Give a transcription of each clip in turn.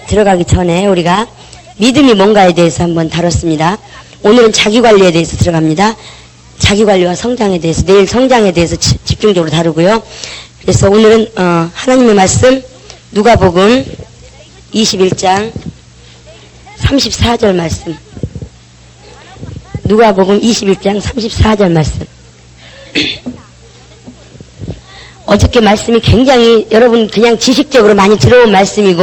들어가기 전에 우리가 믿음이 뭔가에 대해서 한번 다뤘습니다. 오늘은 자기관리에 대해서 들어갑니다. 자기관리와 성장에 대해서, 내일 성장에 대해서 집중적으로 다루고요. 그래서 오늘은 하나님의 말씀 누가복음 21장 34절 말씀, 누가복음 21장 34절 말씀. 어저께 말씀이 굉장히 여러분 그냥 지식적으로 많이 들어온 말씀이고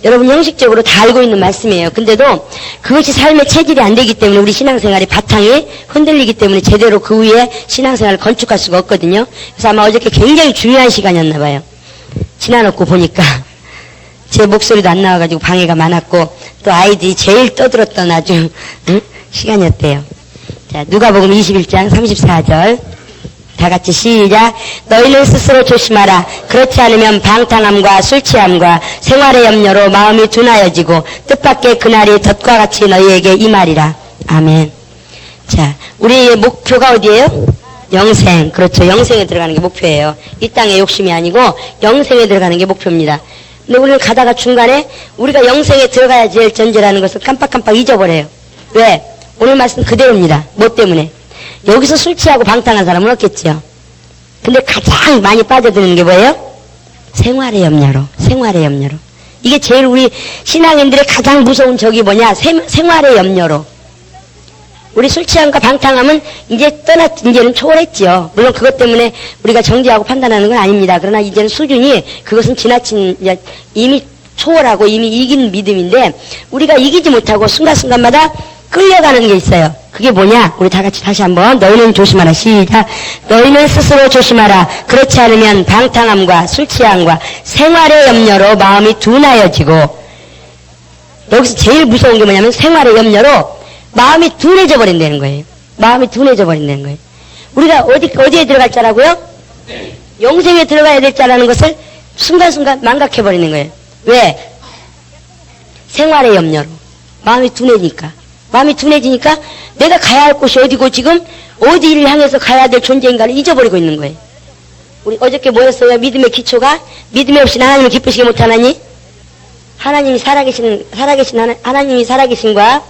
여러분 형식적으로 다 알고 있는 말씀이에요. 근데도 그것이 삶의 체질이 안 되기 때문에 우리 신앙생활의 바탕이 흔들리기 때문에 제대로 그 위에 신앙생활을 건축할 수가 없거든요. 그래서 아마 어저께 굉장히 중요한 시간이었나 봐요. 지나놓고 보니까 제 목소리도 안 나와가지고 방해가 많았고 또 아이들이 제일 떠들었던 아주 시간이었대요. 자, 누가복음 21장 34절 다 같이 시작. 너희는 스스로 조심하라. 그렇지 않으면 방탕함과 술취함과 생활의 염려로 마음이 둔하여지고 뜻밖의 그날이 덫과 같이 너희에게 임하리라. 아멘. 자, 우리의 목표가 어디예요? 영생. 그렇죠. 영생에 들어가는 게 목표예요. 이 땅의 욕심이 아니고 영생에 들어가는 게 목표입니다. 근데 우리는 가다가 중간에 우리가 영생에 들어가야 될 전제라는 것을 깜빡깜빡 잊어버려요. 왜? 오늘 말씀 그대로입니다. 뭐 때문에? 여기서 술 취하고 방탕한 사람은 없겠죠. 근데 가장 많이 빠져드는 게 뭐예요? 생활의 염려로. 생활의 염려로. 이게 제일 우리 신앙인들의 가장 무서운 적이 뭐냐? 생활의 염려로. 우리 술 취함과 방탕함은 이제는 초월했지요. 물론 그것 때문에 우리가 정죄하고 판단하는 건 아닙니다. 그러나 이제는 수준이 그것은 지나친, 이미 초월하고 이미 이긴 믿음인데 우리가 이기지 못하고 순간순간마다 끌려가는 게 있어요. 그게 뭐냐? 우리 다 같이 다시 한번 너희는 조심하라. 시작. 너희는 스스로 조심하라. 그렇지 않으면 방탕함과 술취함과 생활의 염려로 마음이 둔하여지고, 여기서 제일 무서운 게 뭐냐면 생활의 염려로 마음이 둔해져 버린다는 거예요. 마음이 둔해져 버린다는 거예요. 우리가 어디에 들어갈 자라고요? 영생에 들어가야 될 자라는 것을 순간순간 망각해 버리는 거예요. 왜? 생활의 염려로. 마음이 둔해지니까. 마음이 둔해지니까 내가 가야 할 곳이 어디고 지금 어디를 향해서 가야 될 존재인가를 잊어버리고 있는 거예요. 우리 어저께 뭐였어요? 믿음의 기초가 믿음이 없이 하나님을 기쁘시게 못하나니? 하나님이 하나님이 살아계신과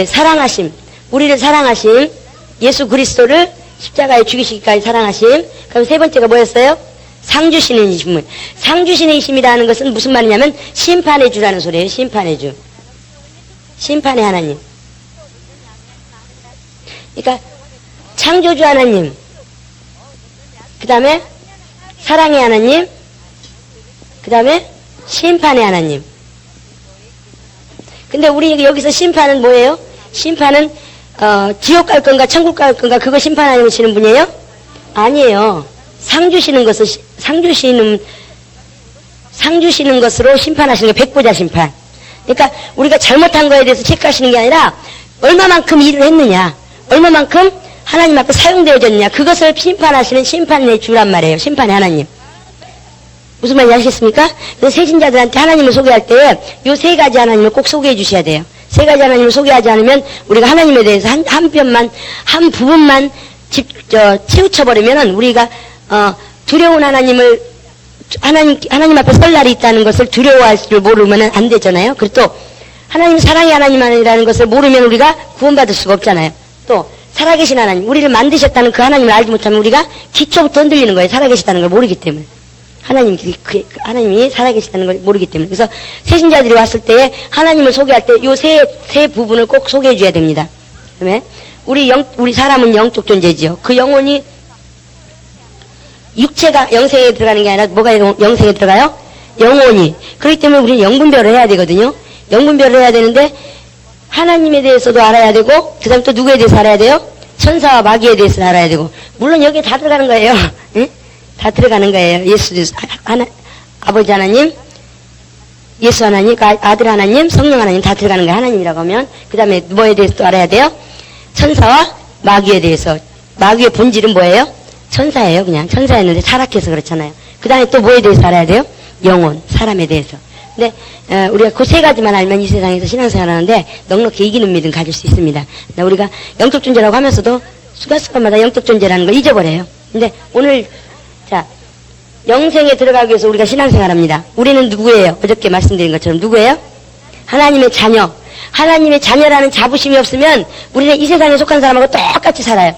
사랑하심, 우리를 사랑하심, 예수 그리스도를 십자가에 죽이시기까지 사랑하심. 그럼 세 번째가 뭐였어요? 상 주시는 이심을. 상 주시는 이심이라는 것은 무슨 말이냐면 심판의 주라는 소리예요. 심판의 주. 심판의 하나님. 그러니까 창조주 하나님, 그 다음에 사랑의 하나님, 그 다음에 심판의 하나님. 근데 우리 여기서 심판은 뭐예요? 심판은 지옥 갈 건가 천국 갈 건가 그거 심판하시는 분이에요? 아니에요. 상 주시는 것으로 심판하시는 게 백보자 심판. 그러니까 우리가 잘못한 거에 대해서 체크하시는 게 아니라 얼마만큼 일을 했느냐, 얼마만큼 하나님 앞에 사용되어졌느냐, 그것을 심판하시는 심판의 주란 말이에요. 심판의 하나님. 무슨 말인지 아시겠습니까? 그래서 세신자들한테 하나님을 소개할 때 요 세 가지 하나님을 꼭 소개해 주셔야 돼요. 세 가지 하나님을 소개하지 않으면 우리가 하나님에 대해서 한 부분만 치우쳐버리면은 우리가 두려운 하나님 앞에 설 날이 있다는 것을 두려워할 줄 모르면 안 되잖아요. 그리고 또 하나님 사랑의 하나님이라는 것을 모르면 우리가 구원받을 수가 없잖아요. 또 살아계신 하나님, 우리를 만드셨다는 그 하나님을 알지 못하면 우리가 기초부터 흔들리는 거예요. 살아계시다는 걸 모르기 때문에. 하나님이 살아계시다는 걸 모르기 때문에. 그래서 세신자들이 왔을 때 하나님을 소개할 때 요 세 부분을 꼭 소개해 줘야 됩니다. 그다음에 우리 사람은 영적 존재지요. 그 영혼이 육체가 영생에 들어가는 게 아니라 뭐가 영생에 들어가요? 영혼이. 그렇기 때문에 우리는 영분별을 해야 되거든요. 영분별을 해야 되는데 하나님에 대해서도 알아야 되고 그 다음에 또 누구에 대해서 알아야 돼요? 천사와 마귀에 대해서 알아야 되고. 물론 여기에 다 들어가는 거예요. 응? 다 들어가는 거예요. 아버지 하나님, 예수 하나님, 아들 하나님, 성령 하나님 다 들어가는 거예요. 하나님이라고 하면. 그 다음에 뭐에 대해서 또 알아야 돼요? 천사와 마귀에 대해서. 마귀의 본질은 뭐예요? 천사예요. 그냥 천사였는데 타락해서 그렇잖아요. 그 다음에 또 뭐에 대해서 알아야 돼요? 영혼, 사람에 대해서. 근데 우리가 그 세 가지만 알면 이 세상에서 신앙생활 하는데 넉넉히 이기는 믿음 가질 수 있습니다. 우리가 영적 존재라고 하면서도 순간순간마다 영적 존재라는 걸 잊어버려요. 근데 오늘 자 영생에 들어가기 위해서 우리가 신앙생활합니다. 우리는 누구예요? 어저께 말씀드린 것처럼 누구예요? 하나님의 자녀. 하나님의 자녀라는 자부심이 없으면 우리는 이 세상에 속한 사람하고 똑같이 살아요.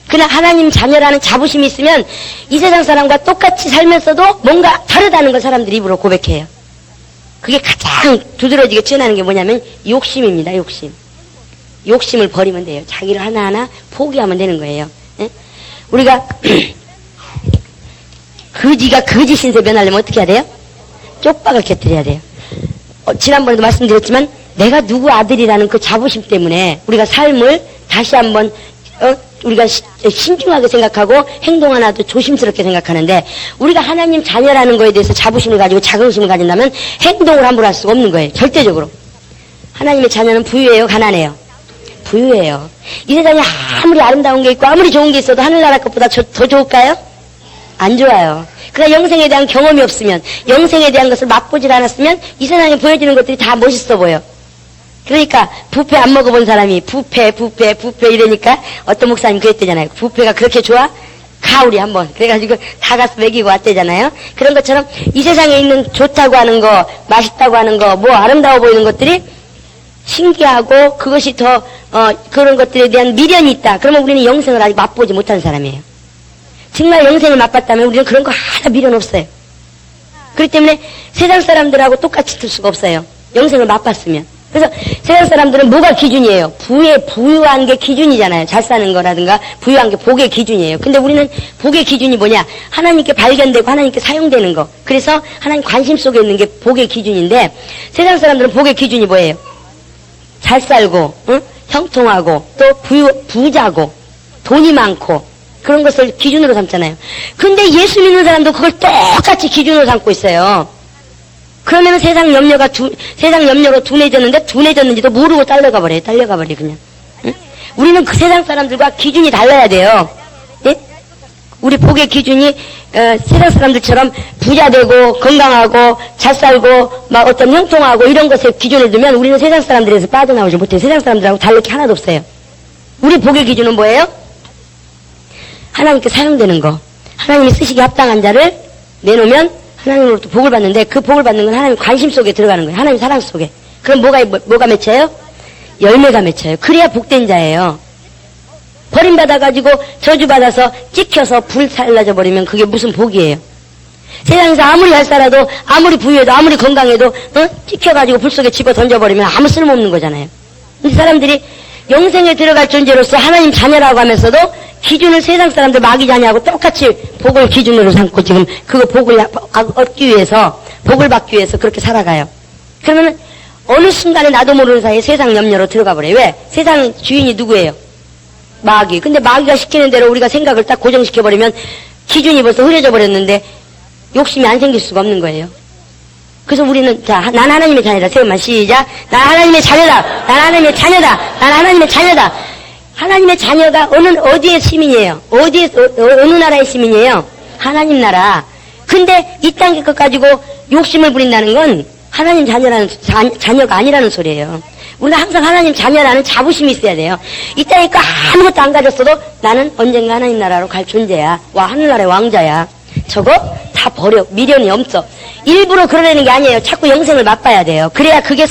그러나 하나님 자녀라는 자부심이 있으면 이 세상 사람과 똑같이 살면서도 뭔가 다르다는 걸 사람들이 입으로 고백해요. 그게 가장 두드러지게 드러나는 게 뭐냐면 욕심입니다. 욕심. 욕심을 버리면 돼요. 자기를 하나하나 포기하면 되는 거예요. 예? 우리가 거지가 거지 신세 변하려면 어떻게 해야 돼요? 쪽박을 곁들여야 돼요. 지난번에도 말씀드렸지만 내가 누구 아들이라는 그 자부심 때문에 우리가 삶을 다시 한번 우리가 신중하게 생각하고 행동 하나도 조심스럽게 생각하는데 우리가 하나님 자녀라는 거에 대해서 자부심을 가지고 자긍심을 가진다면 행동을 함부로 할 수가 없는 거예요. 절대적으로. 하나님의 자녀는 부유해요? 가난해요? 부유해요. 이 세상에 아무리 아름다운 게 있고 아무리 좋은 게 있어도 하늘나라 것보다 더 좋을까요? 안 좋아요. 그러나 영생에 대한 경험이 없으면 영생에 대한 것을 맛보질 않았으면 이 세상에 보여지는 것들이 다 멋있어 보여. 그러니까 뷔페 안 먹어본 사람이 뷔페 이러니까 어떤 목사님 그랬대잖아요. 뷔페가 그렇게 좋아? 가 우리 한번. 그래가지고 다 가서 먹이고 왔대잖아요. 그런 것처럼 이 세상에 있는 좋다고 하는 거, 맛있다고 하는 거, 뭐 아름다워 보이는 것들이 신기하고 그것이 더 그런 것들에 대한 미련이 있다. 그러면 우리는 영생을 아직 맛보지 못한 사람이에요. 정말 영생을 맛봤다면 우리는 그런 거 하나 미련 없어요. 그렇기 때문에 세상 사람들하고 똑같이 들 수가 없어요. 영생을 맛봤으면. 그래서 세상 사람들은 뭐가 기준이에요? 부유한 게 기준이잖아요. 잘 사는 거라든가 부유한 게 복의 기준이에요. 근데 우리는 복의 기준이 뭐냐? 하나님께 발견되고 하나님께 사용되는 거. 그래서 하나님 관심 속에 있는 게 복의 기준인데 세상 사람들은 복의 기준이 뭐예요? 잘 살고, 응? 형통하고, 또 부자고, 돈이 많고, 그런 것을 기준으로 삼잖아요. 근데 예수 믿는 사람도 그걸 똑같이 기준으로 삼고 있어요. 그러면 세상 염려로 둔해졌는지도 모르고 딸려가 버려 그냥. 응? 우리는 그 세상 사람들과 기준이 달라야 돼요. 예? 우리 복의 기준이 세상 사람들처럼 부자 되고 건강하고 잘 살고 막 어떤 형통하고 이런 것에 기준을 두면 우리는 세상 사람들에서 빠져나오지 못해요. 세상 사람들하고 다를 게 하나도 없어요. 우리 복의 기준은 뭐예요? 하나님께 사용되는 거. 하나님이 쓰시기 합당한 자를 내놓으면 하나님으로부터 복을 받는데 그 복을 받는 건 하나님 관심 속에 들어가는 거예요. 하나님 사랑 속에. 그럼 뭐가 맺혀요? 열매가 맺혀요. 그래야 복된 자예요. 버림받아가지고 저주받아서 찍혀서 불살라져 버리면 그게 무슨 복이에요? 세상에서 아무리 잘 살아도 아무리 부유해도 아무리 건강해도 찍혀가지고 불 속에 집어 던져버리면 아무 쓸모없는 거잖아요. 근데 사람들이 영생에 들어갈 존재로서 하나님 자녀라고 하면서도 기준을 세상 사람들 마귀 자녀하고 똑같이 복을 기준으로 삼고 지금 그거 복을 얻기 위해서 복을 받기 위해서 그렇게 살아가요. 그러면 어느 순간에 나도 모르는 사이에 세상 염려로 들어가 버려요. 왜? 세상 주인이 누구예요? 마귀. 근데 마귀가 시키는 대로 우리가 생각을 딱 고정시켜버리면 기준이 벌써 흐려져 버렸는데 욕심이 안 생길 수가 없는 거예요. 그래서 우리는 난 하나님의 자녀다. 세번만 시작. 난 하나님의 자녀다. 난 하나님의 자녀다. 난 하나님의 자녀다. 하나님의 자녀가 어디의 시민이에요? 어느 나라의 시민이에요? 하나님 나라. 근데 이 땅의 것 가지고 욕심을 부린다는 건 하나님 자녀가 아니라는 소리예요. 우리는 항상 하나님 자녀라는 자부심이 있어야 돼요. 이 땅에 거 아무것도 안 가졌어도 나는 언젠가 하나님 나라로 갈 존재야. 하늘나라의 왕자야. 저거 다 버려. 미련이 없어. 일부러 그러려는 게 아니에요. 자꾸 영생을 맛봐야 돼요. 그래야 그게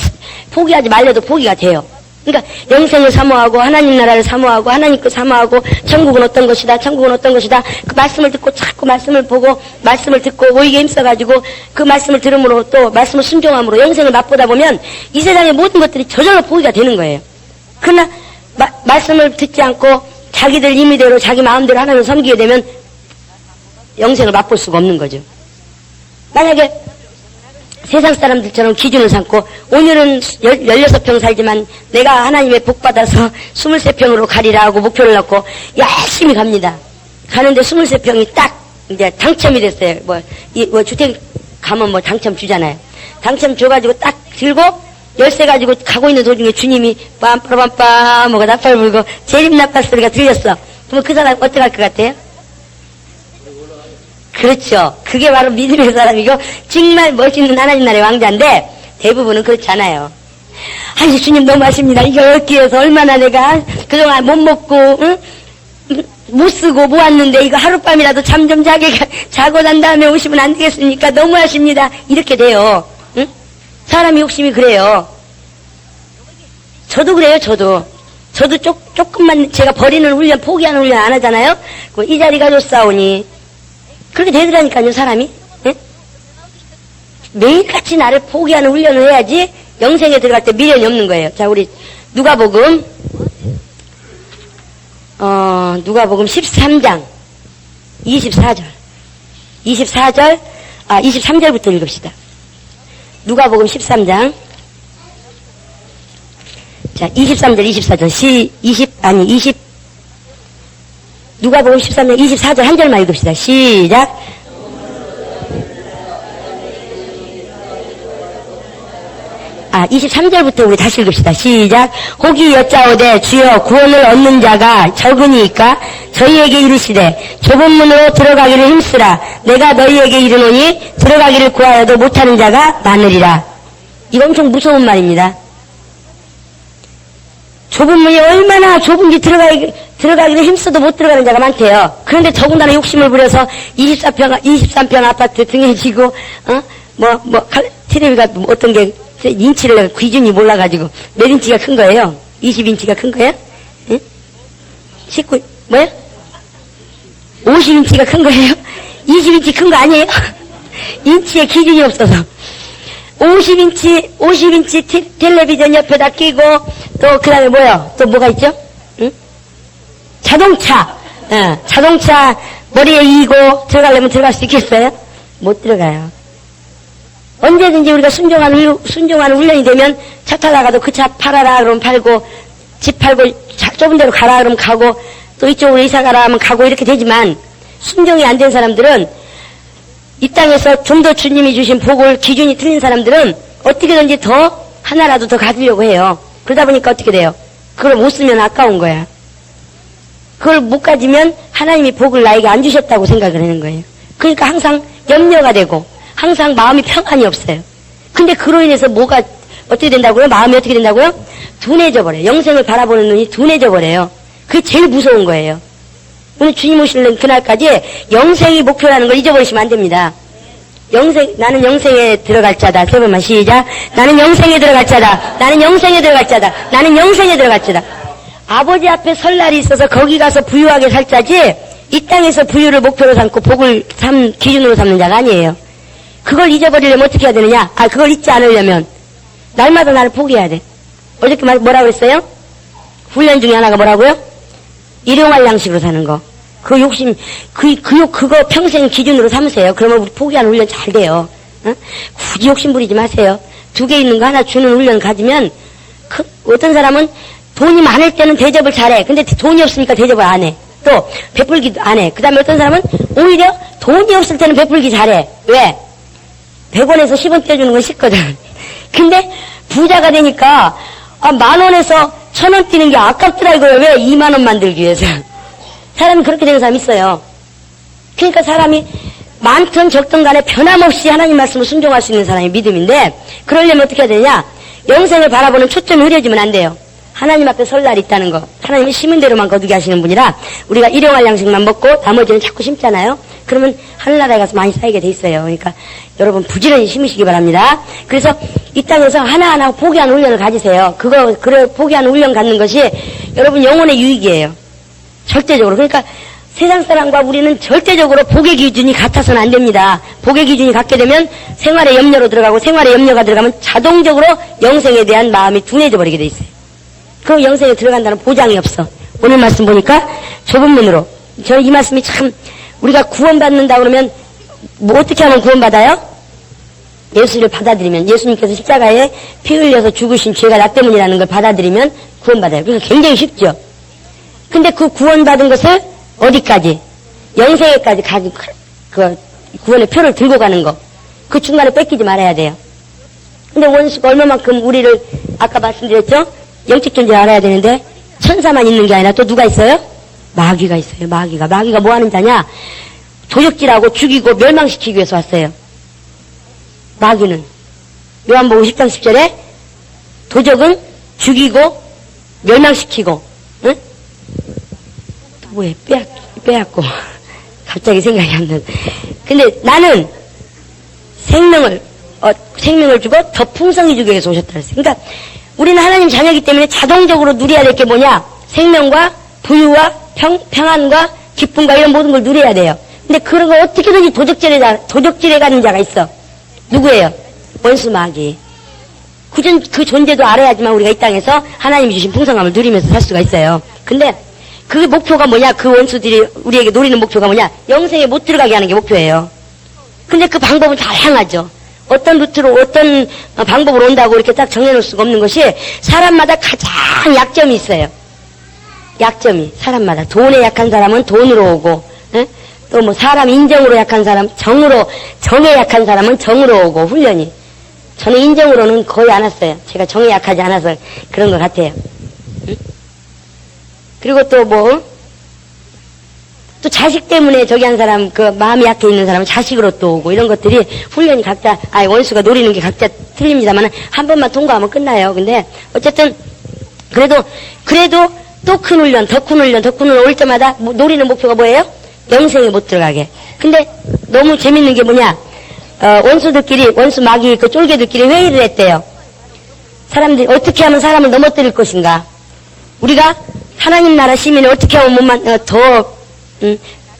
포기하지 말려도 포기가 돼요. 그러니까 영생을 사모하고 하나님 나라를 사모하고 하나님 거 사모하고 천국은 어떤 것이다. 그 말씀을 듣고 자꾸 말씀을 보고 말씀을 듣고 오이게 힘써가지고 그 말씀을 들음으로 또 말씀을 순종함으로 영생을 맛보다 보면 이 세상의 모든 것들이 저절로 포기가 되는 거예요. 그러나 말씀을 듣지 않고 자기들 임의대로 자기 마음대로 하나님을 섬기게 되면 영생을 맛볼 수가 없는 거죠. 만약에 세상 사람들처럼 기준을 삼고 오늘은 16평 살지만 내가 하나님의 복 받아서 23평으로 가리라 하고 목표를 놓고 열심히 갑니다. 가는데 23평이 딱 이제 당첨이 됐어요. 주택 가면 당첨 주잖아요. 당첨 줘가지고 딱 들고 열쇠 가지고 가고 있는 도중에 주님이 빰빠라빰빰 뭐가 나팔 불고 재림나팔 소리가 들렸어. 그러면 그 사람 어떻게 할 것 같아요? 그렇죠. 그게 바로 믿음의 사람이고 정말 멋있는 하나님 나라의 왕자인데 대부분은 그렇지 않아요. 아니 주님 너무 하십니다. 이거 얻기 위해서 얼마나 내가 그동안 못 먹고 못 쓰고 모았는데 이거 하룻밤이라도 잠 좀 자고 난 다음에 오시면 안 되겠습니까? 너무하십니다. 이렇게 돼요. 응? 사람이 욕심이 그래요. 저도 그래요, 저도 조금만 제가 버리는 훈련, 포기하는 훈련 안 하잖아요? 이 자리가 좋사오니. 그렇게 되더라니까요, 사람이. 응? 매일같이 나를 포기하는 훈련을 해야지 영생에 들어갈 때 미련이 없는 거예요. 자, 우리 누가복음 13장 23절부터 읽읍시다. 누가복음 13장. 자, 23절, 24절, 누가복음 13장 24절 한 절만 읽읍시다. 시작. 아, 23절부터 우리 다시 읽읍시다. 시작. 혹이 여짜오되 주여 구원을 얻는 자가 적으니까 저희에게 이르시되 좁은 문으로 들어가기를 힘쓰라. 내가 너희에게 이르노니 들어가기를 구하여도 못하는 자가 많으리라. 이거 엄청 무서운 말입니다. 좁은 문이 얼마나 좁은지 들어가기를 힘써도 못 들어가는 자가 많대요. 그런데 더군다나 욕심을 부려서 23평 아파트 등에 지고, 텔레비가 어떤 게, 인치를 내가 기준이 몰라가지고, 몇 인치가 큰 거예요? 20인치가 큰 거예요? 응? 50인치가 큰 거예요? 20인치 큰 거 아니에요? 인치에 기준이 없어서. 50인치 텔레비전 옆에다 끼고, 또, 그 다음에 또 뭐가 있죠? 응? 자동차. 자동차 머리에 이고 들어가려면 들어갈 수 있겠어요? 못 들어가요. 언제든지 우리가 순종하는 훈련이 되면 차 타다가도 그 차 팔아라 그러면 팔고, 집 팔고, 좁은 데로 가라 그러면 가고, 또 이쪽으로 이사 가라 하면 가고 이렇게 되지만, 순종이 안 된 사람들은 이 땅에서 좀 더 주님이 주신 복을 기준이 틀린 사람들은 어떻게든지 더 하나라도 더 가지려고 해요. 그러다 보니까 어떻게 돼요? 그걸 못 쓰면 아까운 거야. 그걸 못 가지면 하나님이 복을 나에게 안 주셨다고 생각을 하는 거예요. 그러니까 항상 염려가 되고 항상 마음이 평안이 없어요. 근데 그로 인해서 뭐가 어떻게 된다고요? 마음이 어떻게 된다고요? 둔해져 버려요. 영생을 바라보는 눈이 둔해져 버려요. 그게 제일 무서운 거예요. 오늘 주님 오시는 그날까지 영생이 목표라는 걸 잊어버리시면 안 됩니다. 나는 영생에 들어갈 자다. 세 번만 시작. 나는 영생에 들어갈 자다. 나는 영생에 들어갈 자다. 나는 영생에 들어갈 자다. 아버지 앞에 설 날이 있어서 거기 가서 부유하게 살 자지, 이 땅에서 부유를 목표로 삼고 복을 기준으로 삼는 자가 아니에요. 그걸 잊어버리려면 어떻게 해야 되느냐? 그걸 잊지 않으려면 날마다 나를 포기해야 돼. 어저께 뭐라고 그랬어요? 훈련 중에 하나가 뭐라고요? 일용할 양식으로 사는 거. 그 욕심, 그거 평생 기준으로 삼으세요. 그러면 우리 포기하는 훈련 잘 돼요. 굳이 욕심 부리지 마세요. 2개 있는 거 하나 주는 훈련 가지면, 어떤 사람은 돈이 많을 때는 대접을 잘해. 근데 돈이 없으니까 대접을 안 해. 또, 베풀기도 안 해. 그 다음에 어떤 사람은 오히려 돈이 없을 때는 베풀기 잘해. 왜? 100원에서 10원 떼주는 건 쉽거든. 근데 부자가 되니까, 10,000원에서 1,000원 띄는 게 아깝더라 이거예요. 왜? 20,000원 만들기 위해서. 사람이 그렇게 되는 사람이 있어요. 그러니까 사람이 많든 적든 간에 변함없이 하나님 말씀을 순종할 수 있는 사람이 믿음인데, 그러려면 어떻게 해야 되냐? 영생을 바라보는 초점이 흐려지면 안 돼요. 하나님 앞에 설 날이 있다는 거. 하나님은 심은 대로만 거두게 하시는 분이라 우리가 일용할 양식만 먹고 나머지는 자꾸 심잖아요. 그러면 하늘나라에 가서 많이 쌓이게 돼 있어요. 그러니까 여러분 부지런히 심으시기 바랍니다. 그래서 이 땅에서 하나하나 포기하는 훈련을 가지세요. 그래 포기하는 훈련 갖는 것이 여러분 영혼의 유익이에요. 절대적으로. 그러니까 세상 사람과 우리는 절대적으로 복의 기준이 같아서는 안 됩니다. 복의 기준이 같게 되면 생활의 염려로 들어가고, 생활의 염려가 들어가면 자동적으로 영생에 대한 마음이 둔해져 버리게 돼 있어요. 그럼 영생에 들어간다는 보장이 없어. 오늘 말씀 보니까 좁은 문으로. 저는 이 말씀이 참, 우리가 구원받는다 그러면 뭐 어떻게 하면 구원받아요? 예수를 받아들이면, 예수님께서 십자가에 피 흘려서 죽으신 죄가 나 때문이라는 걸 받아들이면 구원받아요. 그래서 굉장히 쉽죠. 근데 그 구원받은 것을 어디까지? 영생에까지 그 구원의 표를 들고 가는 거. 그 중간에 뺏기지 말아야 돼요. 근데 원수가 얼마만큼 우리를, 아까 말씀드렸죠? 영적 존재를 알아야 되는데, 천사만 있는 게 아니라 또 누가 있어요? 마귀가 있어요, 마귀가. 마귀가 뭐 하는 자냐? 도적질하고 죽이고 멸망시키기 위해서 왔어요. 마귀는. 요한복음 10장 10절에 도적은 죽이고 멸망시키고, 응? 뭐에 빼앗고 갑자기 생각이 안 나. 근데 나는 생명을 주고 더 풍성히 주기 위해서 오셨다 그랬어요. 그러니까 우리는 하나님 자녀이기 때문에 자동적으로 누려야 될 게 뭐냐? 생명과 부유와 평안과 기쁨과 이런 모든 걸 누려야 돼요. 근데 그런 걸 어떻게든지 도적질해 가는 자가 있어. 누구예요? 원수 마귀. 그 존재도 알아야지만 우리가 이 땅에서 하나님이 주신 풍성함을 누리면서 살 수가 있어요. 근데 그 목표가 뭐냐? 그 원수들이 우리에게 노리는 목표가 뭐냐? 영생에 못 들어가게 하는 게 목표예요. 근데 그 방법은 다양하죠. 어떤 루트로 어떤 방법으로 온다고 이렇게 딱 정해놓을 수가 없는 것이 사람마다 가장 약점이 있어요. 약점이 사람마다. 돈에 약한 사람은 돈으로 오고, 또 뭐 사람 인정으로 약한 사람 정에 약한 사람은 정으로 오고 훈련이. 저는 인정으로는 거의 안 왔어요. 제가 정에 약하지 않아서 그런 것 같아요. 그리고 또 자식 때문에 저기 한 사람, 그 마음이 약해 있는 사람은 자식으로 또 오고 이런 것들이 훈련이 각자, 원수가 노리는 게 각자 틀립니다만 한 번만 통과하면 끝나요. 근데 어쨌든 그래도 또 큰 훈련, 더 큰 훈련 올 때마다 노리는 목표가 뭐예요? 영생에 못 들어가게. 근데 너무 재밌는 게 뭐냐? 원수 마귀 그 쫄개들끼리 회의를 했대요. 사람들이 어떻게 하면 사람을 넘어뜨릴 것인가? 우리가 하나님 나라 시민을 어떻게 하면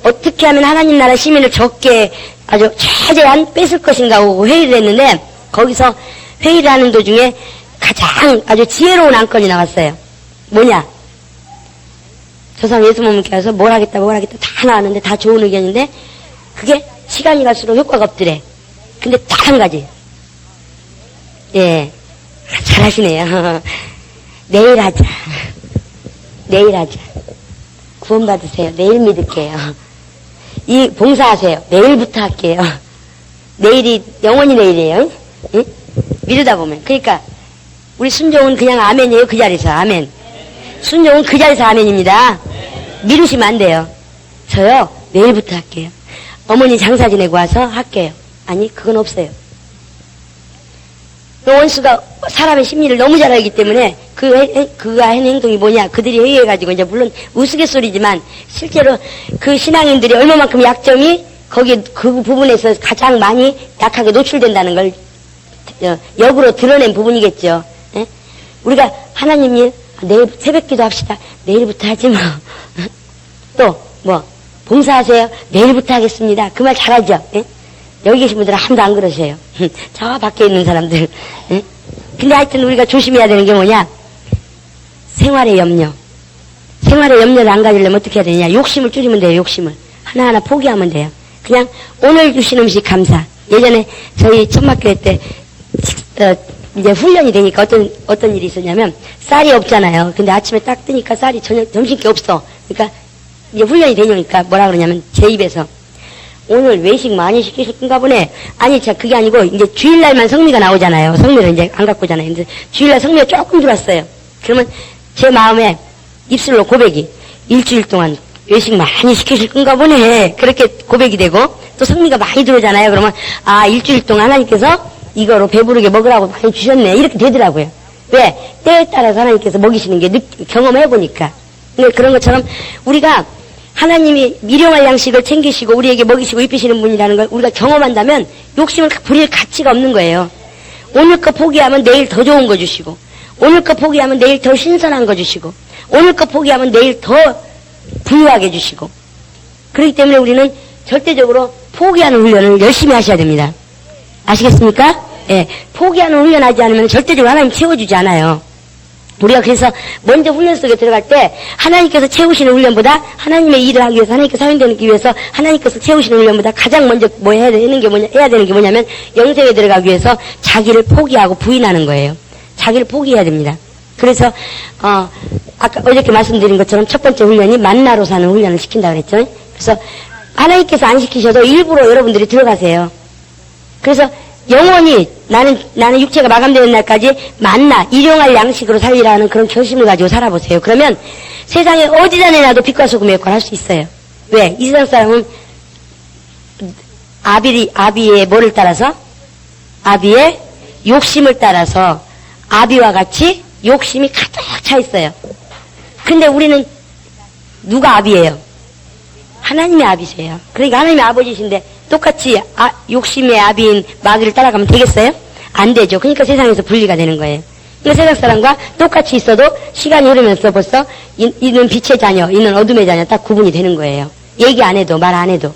어떻게 하면 하나님 나라 시민을 적게 아주 최대한 뺏을 것인가 하고 회의를 했는데, 거기서 회의를 하는 도중에 가장 아주 지혜로운 안건이 나왔어요. 뭐냐? 저 사람 예수 못 믿게 와서 뭘 하겠다 다 나왔는데 다 좋은 의견인데 그게 시간이 갈수록 효과가 없더래. 근데 딱 한 가지. 예, 잘하시네요. 내일 하자. 구원받으세요. 내일 믿을게요. 이 봉사하세요. 내일부터 할게요. 내일이 영원히 내일이에요. 응? 미루다 보면. 그러니까 우리 순종은 그냥 아멘이에요. 그 자리에서 아멘. 순종은 그 자리에서 아멘입니다. 미루시면 안 돼요. 저요 내일부터 할게요. 어머니 장사 지내고 와서 할게요. 아니, 그건 없어요. 원수가 사람의 심리를 너무 잘 알기 때문에 그가 한 행동이 뭐냐, 그들이 회의해가지고, 이제 물론 우스갯소리지만 실제로 그 신앙인들이 얼마만큼 약점이 그 부분에서 가장 많이 약하게 노출된다는 걸 역으로 드러낸 부분이겠죠. 에? 우리가 하나님이 내일 새벽기도 합시다. 내일부터 하지 뭐. 또 봉사하세요. 내일부터 하겠습니다. 그 말 잘하죠. 에? 여기 계신 분들은 아무도 안 그러세요. 저 밖에 있는 사람들. 에? 근데 하여튼 우리가 조심해야 되는 게 뭐냐? 생활의 염려를 안 가지려면 어떻게 해야 되냐? 욕심을 줄이면 돼요. 욕심을 하나하나 포기하면 돼요. 그냥 오늘 주신 음식 감사. 예전에 저희 천막교회 때 이제 훈련이 되니까 어떤 일이 있었냐면, 쌀이 없잖아요. 근데 아침에 딱 뜨니까 쌀이 점심께 없어. 그러니까 이제 훈련이 되니까 뭐라 그러냐면, 제 입에서 오늘 외식 많이 시키실 건가 보네. 아니, 그게 아니고 이제 주일날만 성미가 나오잖아요. 성미를 이제 안 갖고 오잖아요. 근데 주일날 성미가 조금 들어왔어요. 그러면 제 마음에 입술로 고백이, 일주일 동안 외식 많이 시키실 건가 보네. 그렇게 고백이 되고, 또 성미가 많이 들어오잖아요. 그러면 일주일 동안 하나님께서 이거로 배부르게 먹으라고 많이 주셨네. 이렇게 되더라고요. 왜? 때에 따라서 하나님께서 먹이시는 게 경험해보니까. 그런 것처럼 우리가 하나님이 일용할 양식을 챙기시고 우리에게 먹이시고 입히시는 분이라는 걸 우리가 경험한다면 욕심을 부릴 가치가 없는 거예요. 오늘 거 포기하면 내일 더 좋은 거 주시고, 오늘 거 포기하면 내일 더 신선한 거 주시고, 오늘 거 포기하면 내일 더 부유하게 주시고. 그렇기 때문에 우리는 절대적으로 포기하는 훈련을 열심히 하셔야 됩니다. 아시겠습니까? 예, 포기하는 훈련하지 않으면 절대적으로 하나님 채워주지 않아요. 우리가 그래서 먼저 훈련 속에 들어갈 때 하나님께서 채우시는 훈련보다, 하나님의 일을 하기 위해서, 하나님께서 사용되기 위해서 하나님께서 채우시는 훈련보다 가장 먼저 해야 되는 게 뭐냐면, 영생에 들어가기 위해서 자기를 포기하고 부인하는 거예요. 자기를 포기해야 됩니다. 그래서 아까 어저께 말씀드린 것처럼 첫 번째 훈련이 만나로 사는 훈련을 시킨다고 그랬죠. 그래서 하나님께서 안 시키셔도 일부러 여러분들이 들어가세요. 그래서 영원히 나는 육체가 마감되는 날까지 만나, 일용할 양식으로 살리라는 그런 결심을 가지고 살아보세요. 그러면 세상에 어디다 내놔도 빛과 소금의 역할을 할 수 있어요. 왜? 이 세상 사람은 아비의 뭐를 따라서? 아비의 욕심을 따라서 아비와 같이 욕심이 가득 차 있어요. 근데 우리는 누가 아비예요? 하나님의 아비세요. 그러니까 하나님의 아버지신데 똑같이 욕심의 아비인 마귀를 따라가면 되겠어요? 안 되죠. 그러니까 세상에서 분리가 되는 거예요. 그러니까 세상 사람과 똑같이 있어도 시간이 흐르면서 벌써 이는 빛의 자녀, 이는 어둠의 자녀 딱 구분이 되는 거예요. 얘기 안 해도, 말 안 해도.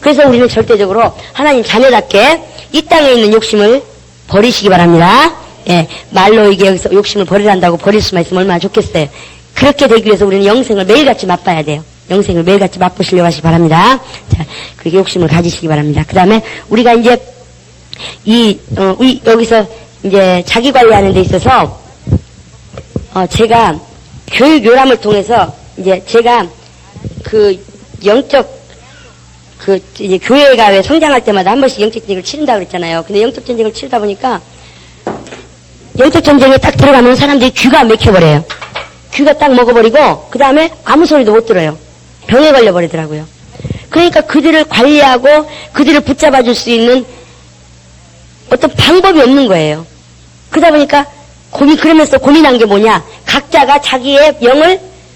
그래서 우리는 절대적으로 하나님 자녀답게 이 땅에 있는 욕심을 버리시기 바랍니다. 예, 말로 이게 여기서 욕심을 버리란다고 버릴 수만 있으면 얼마나 좋겠어요. 그렇게 되기 위해서 우리는 영생을 매일같이 맛봐야 돼요. 영생을 매일같이 맛보시려고 하시기 바랍니다. 자, 그렇게 욕심을 가지시기 바랍니다. 그 다음에 우리가 이제 여기서 이제 자기 관리하는 데 있어서 제가 교육 요람을 통해서 이제 제가 그 영적 이제 교회가 왜 성장할 때마다 한 번씩 영적 전쟁을 치른다 그랬잖아요. 근데 영적 전쟁을 치르다 보니까 영적 전쟁에 딱 들어가면 사람들이 귀가 막혀버려요. 귀가 딱 먹어버리고 그 다음에 아무 소리도 못 들어요. 병에 걸려버리더라고요. 그러니까 그들을 관리하고 그들을 붙잡아줄 수 있는 어떤 방법이 없는 거예요. 그러다 보니까 그러면서 고민한 게 뭐냐. 각자가 자기의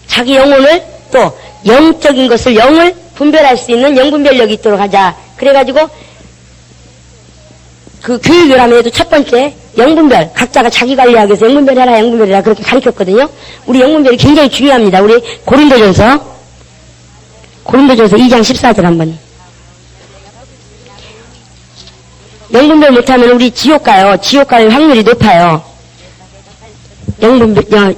자기 영혼을 또 영적인 것을 영을 분별할 수 있는 영분별력이 있도록 하자. 그래가지고 그 교육요람에도 첫 번째 영분별, 각자가 자기 관리하기 위해서 영분별해라 영분별해라 그렇게 가르쳤거든요. 우리 영분별이 굉장히 중요합니다. 우리 고린도전서 2장 14절 한번. 영분별 못하면 우리 지옥 가요. 지옥 갈 확률이 높아요. 영분별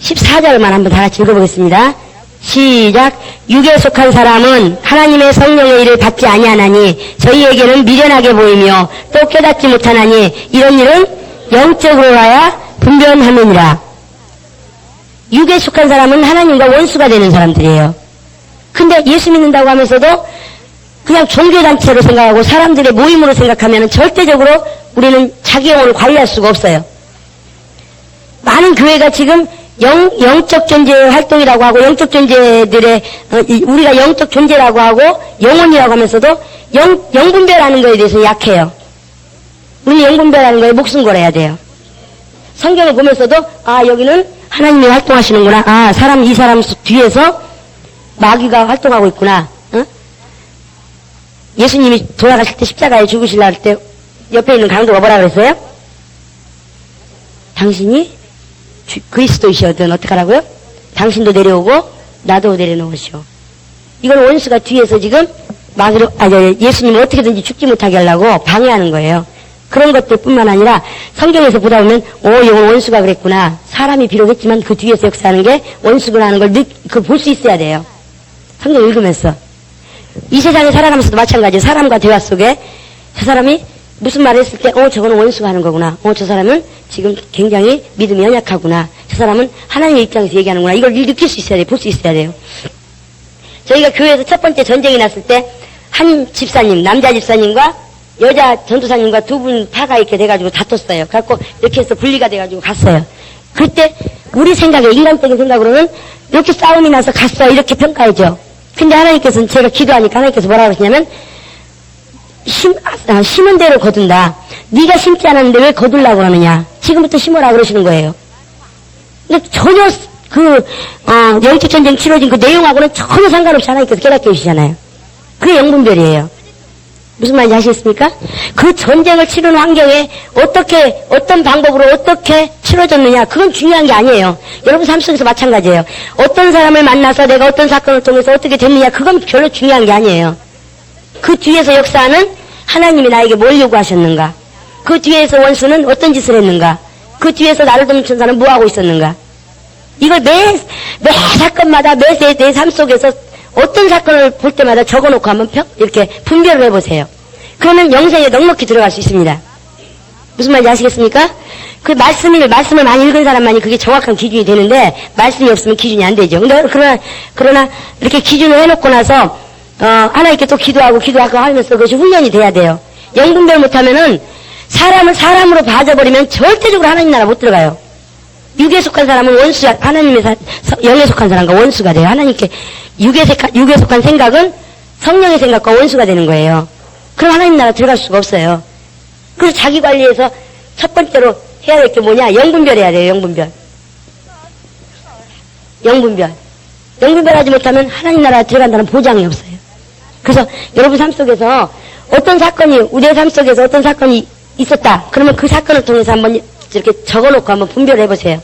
14절만 한번 다 같이 읽어보겠습니다. 시작. 육에 속한 사람은 하나님의 성령의 일을 받지 아니하나니 저희에게는 미련하게 보이며 또 깨닫지 못하나니 이런 일은 영적으로 하여 분별함이니라. 육에 속한 사람은 하나님과 원수가 되는 사람들이에요. 근데 예수 믿는다고 하면서도 그냥 종교단체로 생각하고 사람들의 모임으로 생각하면 절대적으로 우리는 자기 영혼을 관리할 수가 없어요. 많은 교회가 지금 영적 존재 활동이라고 하고 영적 존재들의 우리가 영적 존재라고 하고 영혼이라고 하면서도 영분별하는 거에 대해서 약해요. 우리는 영분별하는 거에 목숨 걸어야 돼요. 성경을 보면서도 여기는 하나님이 활동하시는구나. 이 사람 뒤에서 마귀가 활동하고 있구나. 예수님이 돌아가실 때 십자가에 죽으시려 할 때 옆에 있는 강도가 뭐라 그랬어요? 당신이 그리스도이시거든. 어떡하라고요? 당신도 내려오고 나도 내려놓으시오. 이걸 원수가 뒤에서 지금 예수님을 어떻게든지 죽지 못하게 하려고 방해하는 거예요. 그런 것들 뿐만 아니라 성경에서 보다 보면 이건 원수가 그랬구나. 사람이 비록 했지만 그 뒤에서 역사하는 게 원수구나 하는 걸 볼 수 있어야 돼요. 성경 읽으면서. 이 세상에 살아가면서도 마찬가지예요. 사람과 대화 속에 저 사람이 무슨 말을 했을 때 저거는 원수가 하는 거구나. 저 사람은 지금 굉장히 믿음이 연약하구나. 저 사람은 하나님의 입장에서 얘기하는구나. 이걸 느낄 수 있어야 돼요. 볼 수 있어야 돼요. 저희가 교회에서 첫 번째 전쟁이 났을 때 한 집사님, 남자 집사님과 여자 전도사님과 두 분 파가 이렇게 돼가지고 다퉜어요. 그래갖고 이렇게 해서 분리가 돼가지고 갔어요. 그때 우리 생각에, 인간적인 생각으로는 이렇게 싸움이 나서 갔어. 이렇게 평가해죠. 근데 하나님께서는 제가 기도하니까 하나님께서 뭐라고 하시냐면 심은 대로 거둔다. 네가 심지 않았는데 왜 거둘라고 하느냐. 지금부터 심으라 그러시는 거예요. 근데 전혀 영적 전쟁 치러진 그 내용하고는 전혀 상관없이 하나님께서 깨닫게 해주시잖아요. 그게 영분별이에요. 무슨 말인지 아시겠습니까? 그 전쟁을 치르는 환경에 어떤 방법으로 어떻게 치러졌느냐, 그건 중요한 게 아니에요. 여러분 삶 속에서 마찬가지예요. 어떤 사람을 만나서 내가 어떤 사건을 통해서 어떻게 됐느냐, 그건 별로 중요한 게 아니에요. 그 뒤에서 역사는 하나님이 나에게 뭘 요구하셨는가? 그 뒤에서 원수는 어떤 짓을 했는가? 그 뒤에서 나를 돕는 천사는 뭐 하고 있었는가? 이걸 매 사건마다 내 삶 속에서 어떤 사건을 볼 때마다 적어놓고 한번 이렇게 분별을 해보세요. 그러면 영생에 넉넉히 들어갈 수 있습니다. 무슨 말인지 아시겠습니까? 그 말씀을 많이 읽은 사람만이 그게 정확한 기준이 되는데 말씀이 없으면 기준이 안 되죠. 그러나 이렇게 기준을 해놓고 나서 하나님께 또 기도하고 하면서 그것이 훈련이 돼야 돼요. 영분별 못하면은 사람을 사람으로 봐줘버리면 절대적으로 하나님 나라 못 들어가요. 육에 속한 사람은 원수야. 하나님의 영에 속한 사람과 원수가 돼요. 하나님께 육에 속한 생각은 성령의 생각과 원수가 되는 거예요. 그럼 하나님 나라 들어갈 수가 없어요. 그래서 자기 관리에서 첫 번째로 해야 될 게 뭐냐? 영분별 해야 돼요. 영분별. 영분별하지 못하면 하나님 나라에 들어간다는 보장이 없어요. 그래서 여러분 삶 속에서 어떤 사건이, 우리의 삶 속에서 어떤 사건이 있었다. 그러면 그 사건을 통해서 한번 이렇게 적어놓고 한번 분별을 해보세요.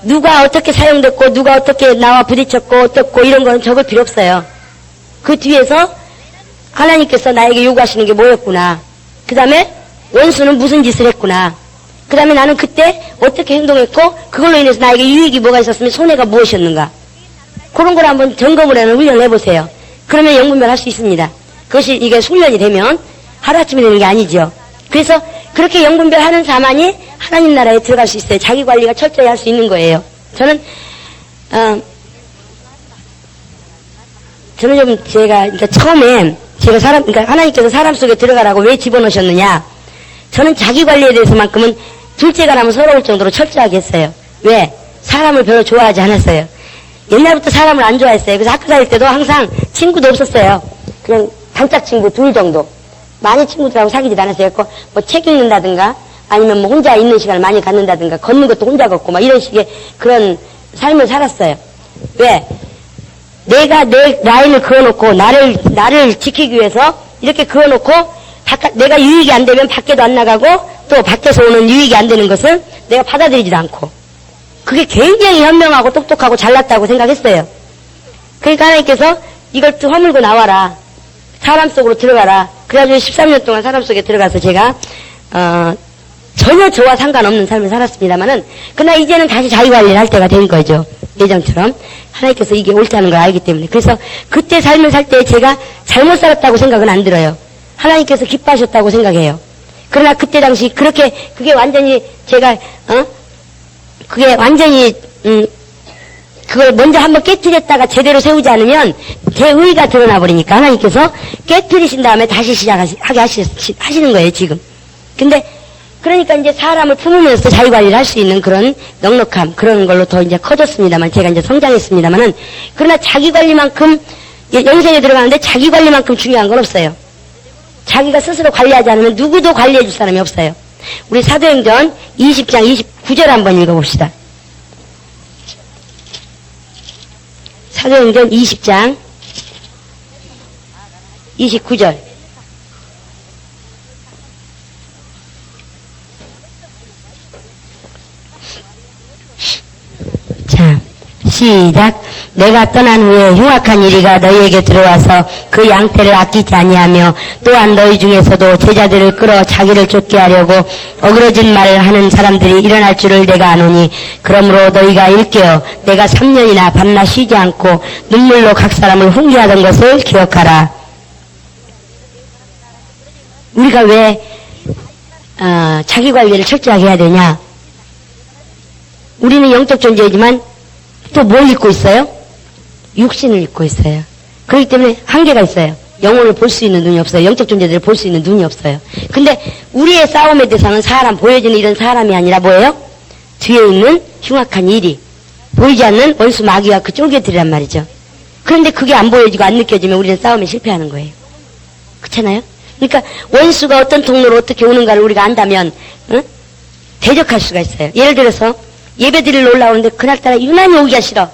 누가 어떻게 사용됐고, 누가 어떻게 나와 부딪혔고, 어떻고, 이런 거는 적을 필요 없어요. 그 뒤에서 하나님께서 나에게 요구하시는 게 뭐였구나. 그 다음에 원수는 무슨 짓을 했구나. 그 다음에 나는 그때 어떻게 행동했고, 그걸로 인해서 나에게 유익이 뭐가 있었으면 손해가 무엇이었는가. 그런 걸 한번 점검을 하는 훈련을 해보세요. 그러면 영분별할 수 있습니다. 그것이 이게 훈련이 되면 하루아침에 되는 게 아니죠. 그래서 그렇게 영분별하는 자만이 하나님 나라에 들어갈 수 있어요. 자기 관리가 철저히 할 수 있는 거예요. 저는 좀 그러니까 처음에 그러니까 하나님께서 사람 속에 들어가라고 왜 집어넣으셨느냐. 저는 자기 관리에 대해서만큼은 둘째가 나면 서러울 정도로 철저하게 했어요. 왜? 사람을 별로 좋아하지 않았어요. 옛날부터 사람을 안 좋아했어요. 그래서 학교 다닐 때도 항상 친구도 없었어요. 그냥 단짝 친구 둘 정도. 많이 친구들하고 사귀지도 않았어요. 뭐 책 읽는다든가 아니면 뭐 혼자 있는 시간을 많이 갖는다든가 걷는 것도 혼자 걷고 막 이런 식의 그런 삶을 살았어요. 왜? 내가 내 라인을 그어놓고 나를 지키기 위해서 이렇게 그어놓고 내가 유익이 안 되면 밖에도 안 나가고 또 밖에서 오는 유익이 안 되는 것을 내가 받아들이지도 않고 그게 굉장히 현명하고 똑똑하고 잘났다고 생각했어요. 그러니까 하나님께서 이걸 또 허물고 나와라. 사람 속으로 들어가라. 그래가지고 13년 동안 사람 속에 들어가서 제가 전혀 저와 상관없는 삶을 살았습니다만은 그러나 이제는 다시 자기관리를 할 때가 된 거죠. 예전처럼 하나님께서 이게 옳다는 걸 알기 때문에. 그래서 그때 삶을 살 때 제가 잘못 살았다고 생각은 안 들어요. 하나님께서 기뻐하셨다고 생각해요. 그러나 그때 당시 그게 완전히 제가 그게 완전히 그걸 먼저 한번 깨뜨렸다가 제대로 세우지 않으면 제 의의가 드러나 버리니까 하나님께서 깨뜨리신 다음에 다시 시작하게 하시는 거예요, 지금. 근데 그러니까 이제 사람을 품으면서 자기관리를 할 수 있는 그런 넉넉함, 그런 걸로 더 이제 커졌습니다만, 제가 이제 성장했습니다만은, 그러나 자기관리만큼, 영생에 들어가는데 자기관리만큼 중요한 건 없어요. 자기가 스스로 관리하지 않으면 누구도 관리해 줄 사람이 없어요. 우리 사도행전 20장 29절 한번 읽어봅시다. 사도행전 20장 29절. 자, 시작. 내가 떠난 후에 흉악한 이리가 너희에게 들어와서 그 양떼를 아끼지 아니하며 또한 너희 중에서도 제자들을 끌어 자기를 쫓게 하려고 어그러진 말을 하는 사람들이 일어날 줄을 내가 아노니 그러므로 너희가 일깨어 내가 3년이나 밤낮 쉬지 않고 눈물로 각 사람을 훈계하던 것을 기억하라. 우리가 왜 자기 관리를 철저하게 해야 되냐? 우리는 영적 존재이지만 또 뭘 잊고 있어요? 육신을 잊고 있어요. 그렇기 때문에 한계가 있어요. 영혼을 볼 수 있는 눈이 없어요. 영적 존재들을 볼 수 있는 눈이 없어요. 근데 우리의 싸움의 대상은 사람, 보여지는 이런 사람이 아니라 뭐예요? 뒤에 있는 흉악한 일이, 보이지 않는 원수 마귀와 그 쫑개들이란 말이죠. 그런데 그게 안 보여지고 안 느껴지면 우리는 싸움에 실패하는 거예요. 그렇잖아요? 그러니까 원수가 어떤 통로로 어떻게 오는가를 우리가 안다면 대적할 수가 있어요. 예를 들어서 예배드리러 올라오는데 그날따라 유난히 오기가 싫어.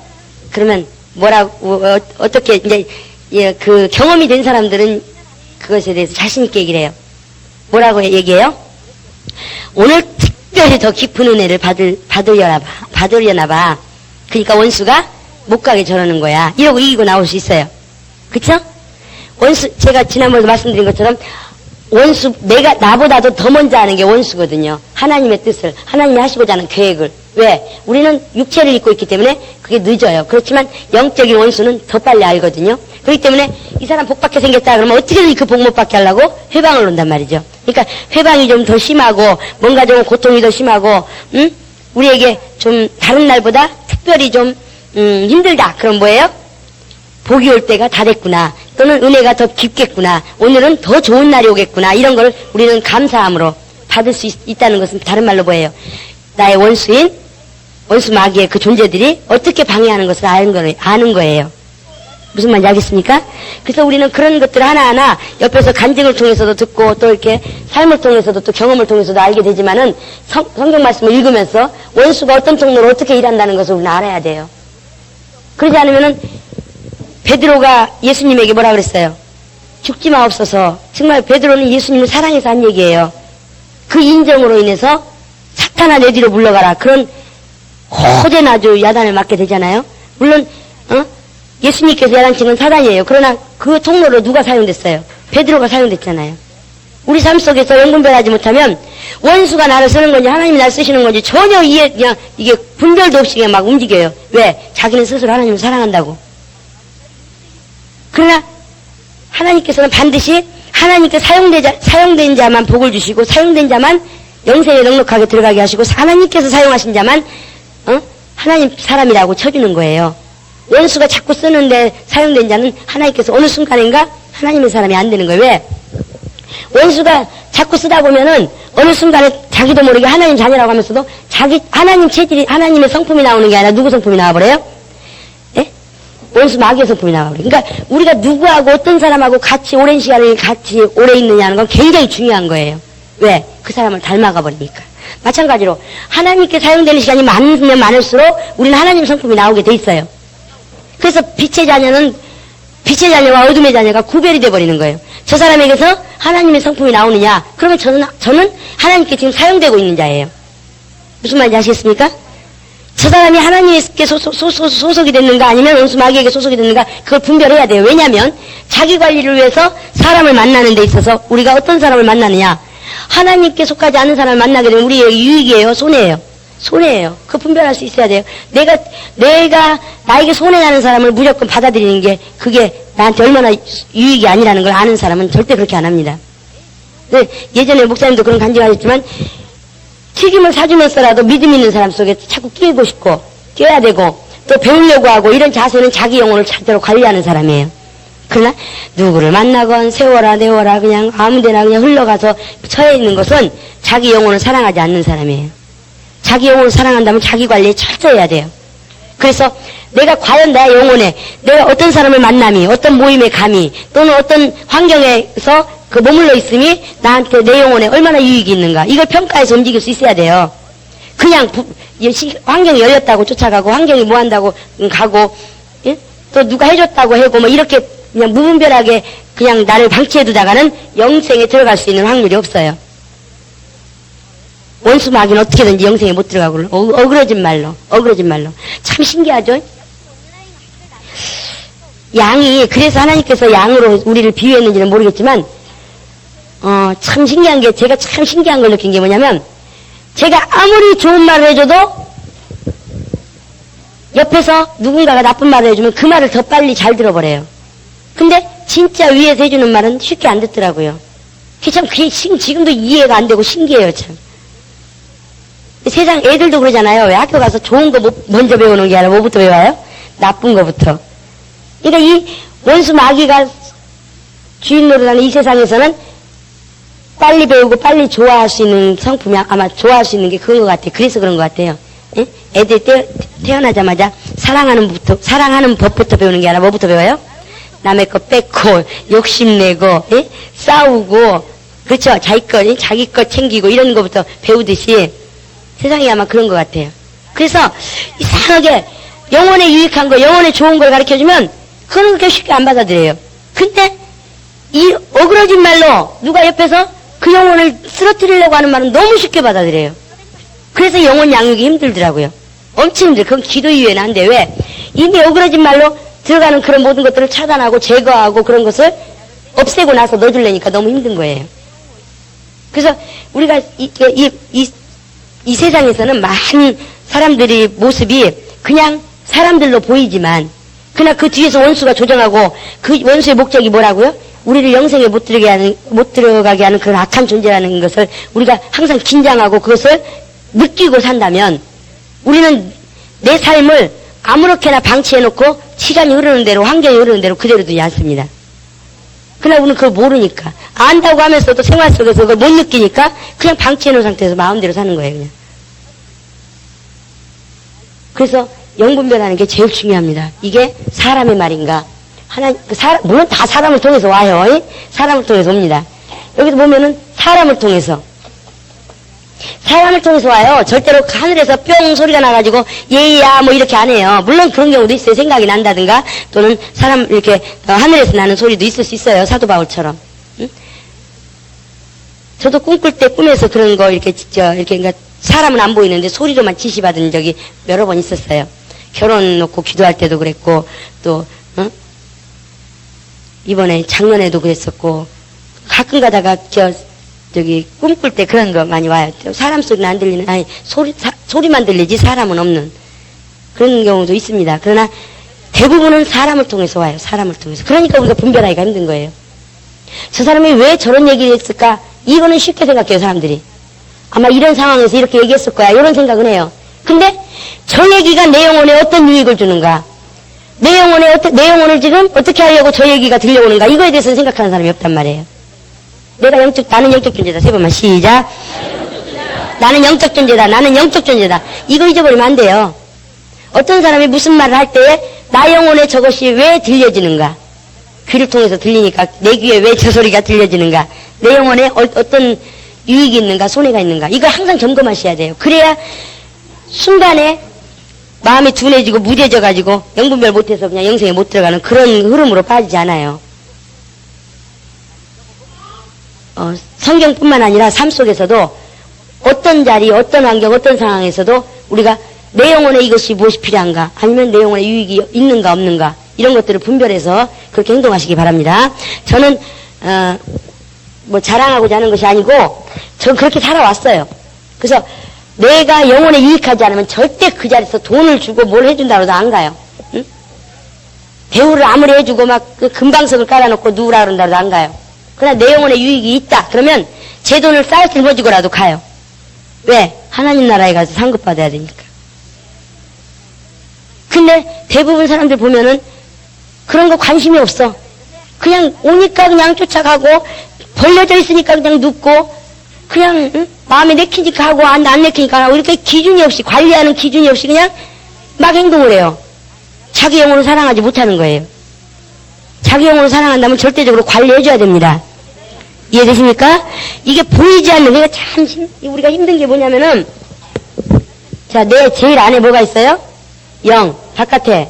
그러면 뭐라고 어떻게 이제 그 경험이 된 사람들은 그것에 대해서 자신 있게 얘기를 해요. 뭐라고 얘기해요? 오늘 특별히 더 깊은 은혜를 받으려나 봐. 그러니까 원수가 못 가게 저러는 거야. 이러고 이기고 나올 수 있어요. 그쵸? 원수, 제가 지난번에도 말씀드린 것처럼 원수, 나보다도 더 먼저 아는 게 원수거든요. 하나님의 뜻을, 하나님이 하시고자 하는 계획을. 왜? 우리는 육체를 입고 있기 때문에 그게 늦어요. 그렇지만 영적인 원수는 더 빨리 알거든요. 그렇기 때문에 이 사람 복 받게 생겼다 그러면 어떻게든 그 복 못 받게 하려고 회방을 놓는단 말이죠. 그러니까 회방이 좀 더 심하고 뭔가 좀 고통이 더 심하고 우리에게 좀 다른 날보다 특별히 좀 힘들다. 그럼 뭐예요? 복이 올 때가 다 됐구나. 또는 은혜가 더 깊겠구나. 오늘은 더 좋은 날이 오겠구나. 이런 걸 우리는 감사함으로 받을 수 있다는 것은 다른 말로 뭐예요? 나의 원수인 원수 마귀의 그 존재들이 어떻게 방해하는 것을 아는 거예요. 무슨 말인지 알겠습니까? 그래서 우리는 그런 것들 하나하나 옆에서 간증을 통해서도 듣고 또 이렇게 삶을 통해서도 또 경험을 통해서도 알게 되지만은 성경 말씀을 읽으면서 원수가 어떤 통로로 어떻게 일한다는 것을 우리는 알아야 돼요. 그러지 않으면은 베드로가 예수님에게 뭐라 그랬어요? 죽지 마옵소서. 정말 베드로는 예수님을 사랑해서 한 얘기예요. 그 인정으로 인해서 사탄아 내 뒤로 물러가라. 그런 호된 아주 야단을 맞게 되잖아요. 물론 예수님께서 야단친 건 사단이에요. 그러나 그 통로로 누가 사용됐어요? 베드로가 사용됐잖아요. 우리 삶 속에서 영분별하지 못하면 원수가 나를 쓰는 건지 하나님이 나를 쓰시는 건지 전혀 그냥 이게 분별도 없이 그냥 막 움직여요. 왜? 자기는 스스로 하나님을 사랑한다고. 그러나 하나님께서는 반드시 하나님께 사용된 자만 복을 주시고 사용된 자만 영생에 넉넉하게 들어가게 하시고 하나님께서 사용하신 자만 하나님 사람이라고 쳐주는 거예요. 원수가 자꾸 쓰는데 사용된 자는 하나님께서 어느 순간인가 하나님의 사람이 안 되는 거예요. 왜? 원수가 자꾸 쓰다 보면은 어느 순간에 자기도 모르게 하나님 자녀라고 하면서도 하나님 체질이 하나님의 성품이 나오는 게 아니라 누구 성품이 나와버려요? 예? 원수 마귀의 성품이 나와버려요. 그러니까 우리가 누구하고 어떤 사람하고 같이 오랜 시간을 같이 오래 있느냐는 건 굉장히 중요한 거예요. 왜? 그 사람을 닮아가 버리니까. 마찬가지로 하나님께 사용되는 시간이 많으면 많을수록 우리는 하나님 성품이 나오게 돼 있어요. 그래서 빛의 자녀와 어둠의 자녀가 구별이 돼버리는 거예요. 저 사람에게서 하나님의 성품이 나오느냐? 그러면 저는 하나님께 지금 사용되고 있는 자예요. 무슨 말인지 아시겠습니까? 저 사람이 하나님께 소속이 됐는가 아니면 원수 마귀에게 소속이 됐는가 그걸 분별해야 돼요. 왜냐하면 자기 관리를 위해서 사람을 만나는 데 있어서 우리가 어떤 사람을 만나느냐? 하나님께 속하지 않은 사람을 만나게 되면 우리에게 유익이에요? 손해예요? 손해예요. 그 분별할 수 있어야 돼요. 내가 나에게 손해나는 사람을 무조건 받아들이는 게 그게 나한테 얼마나 유익이 아니라는 걸 아는 사람은 절대 그렇게 안 합니다. 예전에 목사님도 그런 간증하셨지만 튀김을 사주면서라도 믿음 있는 사람 속에 자꾸 끼고 싶고 껴야 되고 또 배우려고 하고 이런 자세는 자기 영혼을 제대로 관리하는 사람이에요. 그러나 누구를 만나건 세워라 내워라 그냥 아무데나 그냥 흘러가서 처해 있는 것은 자기 영혼을 사랑하지 않는 사람이에요. 자기 영혼을 사랑한다면 자기 관리에 철저해야 돼요. 그래서 내가 과연 내 영혼에 내가 어떤 사람을 만남이 어떤 모임에 감히 또는 어떤 환경에서 그 머물러 있음이 나한테 내 영혼에 얼마나 유익이 있는가 이걸 평가해서 움직일 수 있어야 돼요. 그냥 환경이 열렸다고 쫓아가고 환경이 뭐 한다고 가고 예? 또 누가 해줬다고 하고 뭐 이렇게 그냥 무분별하게 그냥 나를 방치해두다가는 영생에 들어갈 수 있는 확률이 없어요. 원수 마귀는 어떻게든지 영생에 못 들어가고 어그러진 말로 참 신기하죠? 양이 그래서 하나님께서 양으로 우리를 비유했는지는 모르겠지만 참 신기한 게 제가 참 신기한 걸 느낀 게 뭐냐면 제가 아무리 좋은 말을 해줘도 옆에서 누군가가 나쁜 말을 해주면 그 말을 더 빨리 잘 들어버려요. 근데 진짜 위에서 해주는 말은 쉽게 안 듣더라고요. 그게 지금도 이해가 안 되고 신기해요 참. 세상 애들도 그러잖아요. 왜 학교 가서 좋은 거 먼저 배우는 게 아니라 뭐부터 배워요? 나쁜 거부터. 그러니까 이 원수 마귀가 주인 노릇하는 이 세상에서는 빨리 배우고 빨리 좋아할 수 있는 성품이 아마 좋아할 수 있는 게 그런 것 같아요. 그래서 그런 것 같아요. 예? 애들 태어나자마자 사랑하는 법부터 배우는 게 아니라 뭐부터 배워요? 남의 거 뺏고 욕심내고 예? 싸우고 그렇죠. 자기 거 챙기고 이런 거부터 배우듯이 세상이 아마 그런 것 같아요. 그래서 이상하게 영혼에 유익한 거, 영혼에 좋은 걸 가르쳐주면 그런 게 쉽게 안 받아들여요. 근데 이 어그러진 말로 누가 옆에서 그 영혼을 쓰러뜨리려고 하는 말은 너무 쉽게 받아들여요. 그래서 영혼 양육이 힘들더라고요. 엄청 힘들어요. 그건 기도 이외에는 안 돼. 왜? 이미 어그러진 말로 들어가는 그런 모든 것들을 차단하고 제거하고 그런 것을 없애고 나서 넣어주려니까 너무 힘든 거예요. 그래서 우리가 이 세상에서는 많은 사람들이 모습이 그냥 사람들로 보이지만 그러나 그 뒤에서 원수가 조정하고 그 원수의 목적이 뭐라고요? 우리를 영생에 못 들어가게 하는 그런 악한 존재라는 것을 우리가 항상 긴장하고 그것을 느끼고 산다면 우리는 내 삶을 아무렇게나 방치해놓고 시간이 흐르는 대로 환경이 흐르는 대로 그대로 두지 않습니다. 그러나 우리는 그걸 모르니까 안다고 하면서도 생활 속에서 그걸 못 느끼니까 그냥 방치해놓은 상태에서 마음대로 사는 거예요. 그냥. 그래서 영분별하는 게 제일 중요합니다. 이게 사람의 말인가 물론 다 사람을 통해서 와요. 사람을 통해서 옵니다. 여기도 보면은 사람을 통해서 사람을 통해서 와요. 절대로 하늘에서 뿅 소리가 나가지고 예야 뭐 이렇게 안 해요. 물론 그런 경우도 있어요. 생각이 난다든가 또는 사람 이렇게 하늘에서 나는 소리도 있을 수 있어요. 사도 바울처럼. 응? 저도 꿈꿀 때 꿈에서 그런 거 이렇게 그러니까 사람은 안 보이는데 소리로만 지시받은 적이 여러 번 있었어요. 결혼 놓고 기도할 때도 그랬고 또 이번에 작년에도 그랬었고 가끔 가다가 저기 꿈꿀 때 그런 거 많이 와요. 사람 소리는 안 들리는, 아니 소리만 들리지 사람은 없는 그런 경우도 있습니다. 그러나 대부분은 사람을 통해서 와요. 사람을 통해서. 그러니까 우리가 분별하기가 힘든 거예요. 저 사람이 왜 저런 얘기를 했을까? 이거는 쉽게 생각해요. 사람들이 아마 이런 상황에서 이렇게 얘기했을 거야 이런 생각은 해요. 근데 저 얘기가 내 영혼에 어떤 유익을 주는가, 내 영혼을 지금 어떻게 하려고 저 얘기가 들려오는가, 이거에 대해서는 생각하는 사람이 없단 말이에요. 나는 영적 존재다. 세 번만 시작. 나는 영적 존재다. 나는 영적 존재다. 이거 잊어버리면 안 돼요. 어떤 사람이 무슨 말을 할 때에 나 영혼에 저것이 왜 들려지는가, 귀를 통해서 들리니까 내 귀에 왜 저 소리가 들려지는가, 내 영혼에 어떤 유익이 있는가, 손해가 있는가, 이걸 항상 점검하셔야 돼요. 그래야 순간에 마음이 둔해지고 무뎌져가지고 영분별 못해서 그냥 영생에 못 들어가는 그런 흐름으로 빠지지 않아요. 성경뿐만 아니라 삶 속에서도 어떤 자리, 어떤 환경, 어떤 상황에서도 우리가 내 영혼에 이것이 무엇이 필요한가, 아니면 내 영혼에 유익이 있는가 없는가, 이런 것들을 분별해서 그렇게 행동하시기 바랍니다. 저는 뭐 자랑하고자 하는 것이 아니고 전 그렇게 살아왔어요. 그래서 내가 영혼에 유익하지 않으면 절대 그 자리에서 돈을 주고 뭘 해준다고 해도 안 가요. 응? 대우를 아무리 해주고 막 그 금방석을 깔아놓고 누우라 그런다고 해도 안 가요. 그러나 내 영혼에 유익이 있다 그러면 제 돈을 쌀 짊어지고라도 가요. 왜? 하나님 나라에 가서 상급 받아야 되니까. 근데 대부분 사람들 보면은 그런 거 관심이 없어. 그냥 오니까 그냥 쫓아가고, 벌려져 있으니까 그냥 눕고, 그냥 응? 마음에 내키니까 하고 안 내키니까 하고, 이렇게 기준이 없이, 관리하는 기준이 없이 그냥 막 행동을 해요. 자기 영혼을 사랑하지 못하는 거예요. 자기 영혼을 사랑한다면 절대적으로 관리해줘야 됩니다. 이해되십니까? 이게 보이지 않는, 그러니까 참 우리가 힘든 게 뭐냐면은, 자, 내 제일 안에 뭐가 있어요? 영, 바깥에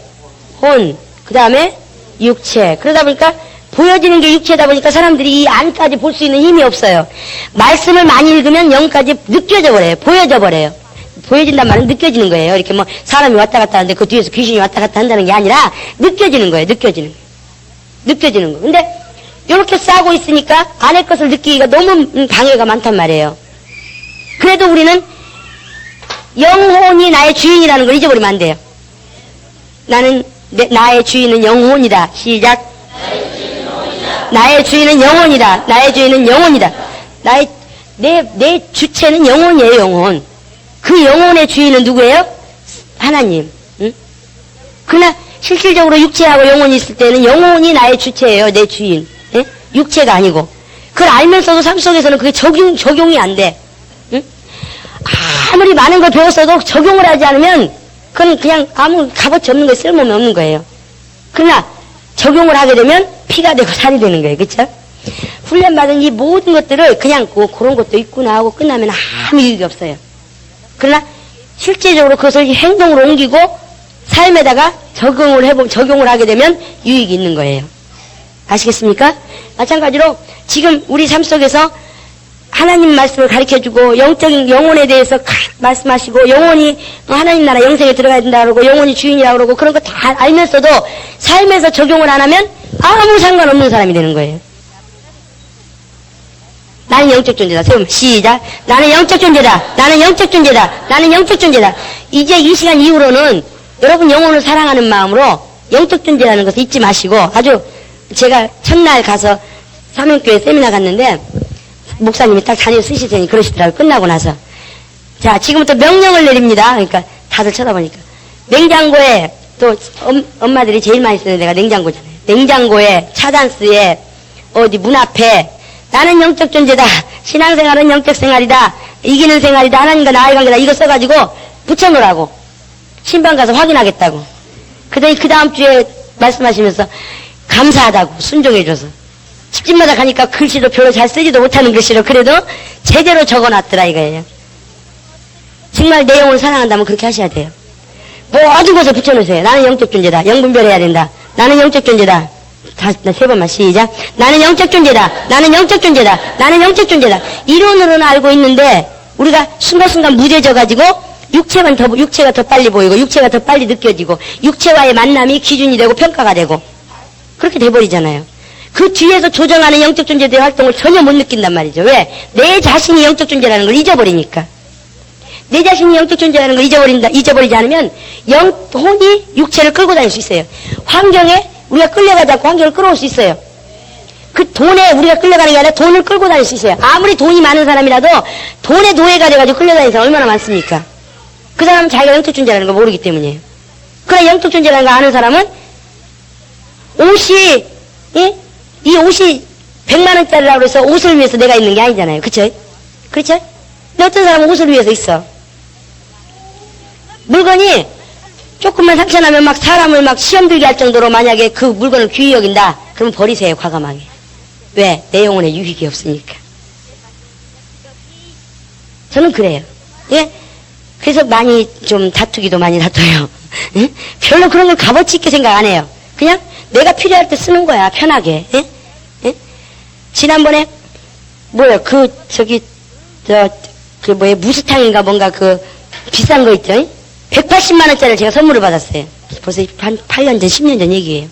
혼, 그 다음에 육체. 그러다 보니까 보여지는 게 육체다 보니까 사람들이 이 안까지 볼 수 있는 힘이 없어요. 말씀을 많이 읽으면 영까지 느껴져 버려요. 보여져 버려요. 보여진단 말은 느껴지는 거예요. 이렇게 뭐 사람이 왔다 갔다 하는데 그 뒤에서 귀신이 왔다 갔다 한다는 게 아니라 느껴지는 거예요. 느껴지는 거. 근데 이렇게 싸고 있으니까 안의 것을 느끼기가 너무 방해가 많단 말이에요. 그래도 우리는 영혼이 나의 주인이라는 걸 잊어버리면 안 돼요. 나의 주인은 영혼이다. 시작. 나의 주인은 영혼이다. 나의 주인은 영혼이다. 내 주체는 영혼이에요. 영혼. 그 영혼의 주인은 누구예요? 하나님. 응? 그러나 실질적으로 육체하고 영혼이 있을 때는 영혼이 나의 주체예요. 내 주인. 예? 육체가 아니고. 그걸 알면서도 삶 속에서는 그게 적용이 안 돼. 응? 아무리 많은 걸 배웠어도 적용을 하지 않으면 그건 그냥 아무 값어치 없는 거예요. 쓸모는 없는 거예요. 그러나 적용을 하게 되면 피가 되고 살이 되는 거예요. 그렇죠? 훈련받은 이 모든 것들을 그냥 그런 것도 있구나 하고 끝나면 아무 이유가 없어요. 그러나 실제적으로 그것을 행동으로 옮기고 삶에다가 적용을 하게 되면 유익이 있는 거예요. 아시겠습니까? 마찬가지로 지금 우리 삶 속에서 하나님 말씀을 가르쳐주고 영적인 영혼에 대해서 말씀하시고 영혼이 하나님 나라 영생에 들어가야 된다 그러고 영혼이 주인이라고 그러고 그런 거 다 알면서도 삶에서 적용을 안 하면 아무 상관없는 사람이 되는 거예요. 나는 영적 존재다. 세우면 시작. 나는 영적 존재다. 나는 영적 존재다. 나는 영적 존재다. 이제 이 시간 이후로는 여러분 영혼을 사랑하는 마음으로 영적 존재라는 것을 잊지 마시고 아주 제가 첫날 가서 사명교회 세미나 갔는데 목사님이 딱 자녀 쓰시더니 그러시더라고요. 끝나고 나서. 자, 지금부터 명령을 내립니다. 그러니까 다들 쳐다보니까. 냉장고에 또 엄마들이 제일 많이 쓰는 데가 냉장고잖아요. 냉장고에 차단스에 어디 문 앞에 나는 영적 존재다. 신앙생활은 영적 생활이다. 이기는 생활이다. 하나님과 나의 관계다. 이거 써가지고 붙여놓으라고. 신방 가서 확인하겠다고. 그러더니 그 다음 주에 말씀하시면서 감사하다고 순종해줘서. 집집마다 가니까 글씨도 별로 잘 쓰지도 못하는 글씨로 그래도 제대로 적어놨더라 이거예요. 정말 내 영혼을 사랑한다면 그렇게 하셔야 돼요. 모든 것에 붙여놓으세요. 나는 영적 존재다. 영분별해야 된다. 나는 영적 존재다. 세 번만 시작. 나는 영적 존재다. 나는 영적 존재다. 나는 영적 존재다. 이론으로는 알고 있는데 우리가 순간순간 무뎌져가지고 육체가 더 빨리 보이고 육체가 더 빨리 느껴지고 육체와의 만남이 기준이 되고 평가가 되고 그렇게 돼버리잖아요. 그 뒤에서 조정하는 영적 존재들의 활동을 전혀 못 느낀단 말이죠. 왜? 내 자신이 영적 존재라는 걸 잊어버리니까. 내 자신이 영적 존재라는 걸 잊어버리지 않으면 혼이 육체를 끌고 다닐 수 있어요. 환경에 우리가 끌려가지 않고 환경을 끌어올 수 있어요. 그 돈에 우리가 끌려가는 게 아니라 돈을 끌고 다닐 수 있어요. 아무리 돈이 많은 사람이라도 돈의 노예가 돼가지고 끌려다니는 사람 얼마나 많습니까? 그 사람은 자기가 영적 존재라는 걸 모르기 때문이에요. 그러나 영적 존재라는 걸 아는 사람은 옷이 이 옷이 100만원짜리라고 해서 옷을 위해서 내가 있는 게 아니잖아요. 그쵸? 그렇죠? 근데 어떤 사람은 옷을 위해서 있어. 물건이 조금만 상처나면 막 사람을 막 시험 들게 할 정도로 만약에 그 물건을 귀히 여긴다. 그러면 버리세요. 과감하게. 왜? 내 영혼에 유익이 없으니까. 저는 그래요. 예? 그래서 좀 다투기도 많이 다퉈요. 예? 별로 그런 걸 값어치 있게 생각 안 해요. 그냥 내가 필요할 때 쓰는 거야. 편하게. 예? 예? 지난번에 무스탕인가 뭔가 비싼 거 있죠? 180만원짜리를 제가 선물을 받았어요. 벌써 한 8년 전, 10년 전 얘기예요.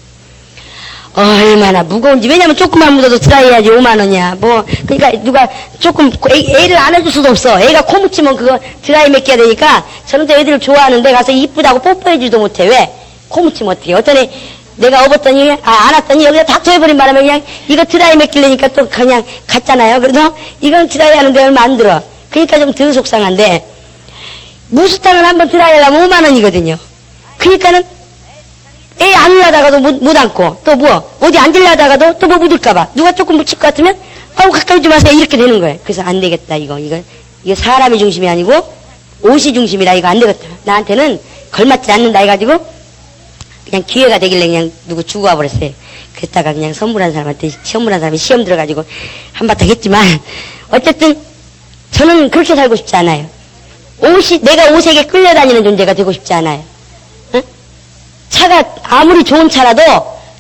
얼마나 무거운지. 왜냐면 조금만 묻어도 드라이해야지 5만원이야. 그러니까 누가 조금, 애를 안 해줄 수도 없어. 애가 코 묻히면 그거 드라이 맡겨야 되니까 저는 또 애들을 좋아하는데 가서 이쁘다고 뽀뽀해주지도 못해. 왜? 코 묻히면 어떡해. 어떤 애, 내가 업었더니, 안 왔더니 여기다 닥터해버린 바람에 그냥 이거 드라이 맡기려니까 또 그냥 갔잖아요. 그래서 이건 드라이 하는데 얼마 안 들어. 그러니까 좀 덜 속상한데, 무스탕을 한번 드라이 하려면 5만원이거든요. 그러니까는 애 안으려다가도 못 안고, 또 어디 앉으려다가도 또 묻을까봐. 누가 조금 묻힐 것 같으면, 가까이 좀 하세요. 이렇게 되는 거예요. 그래서 안 되겠다, 이거 사람이 중심이 아니고, 옷이 중심이라 이거 안 되겠다. 나한테는 걸맞지 않는다 해가지고, 그냥 기회가 되길래 그냥 누구 주고 와버렸어요. 그랬다가 그냥 선물한 사람한테, 선물한 사람이 시험 들어가지고 한바탕 했지만, 어쨌든, 저는 그렇게 살고 싶지 않아요. 내가 옷에게 끌려다니는 존재가 되고 싶지 않아요. 응? 차가 아무리 좋은 차라도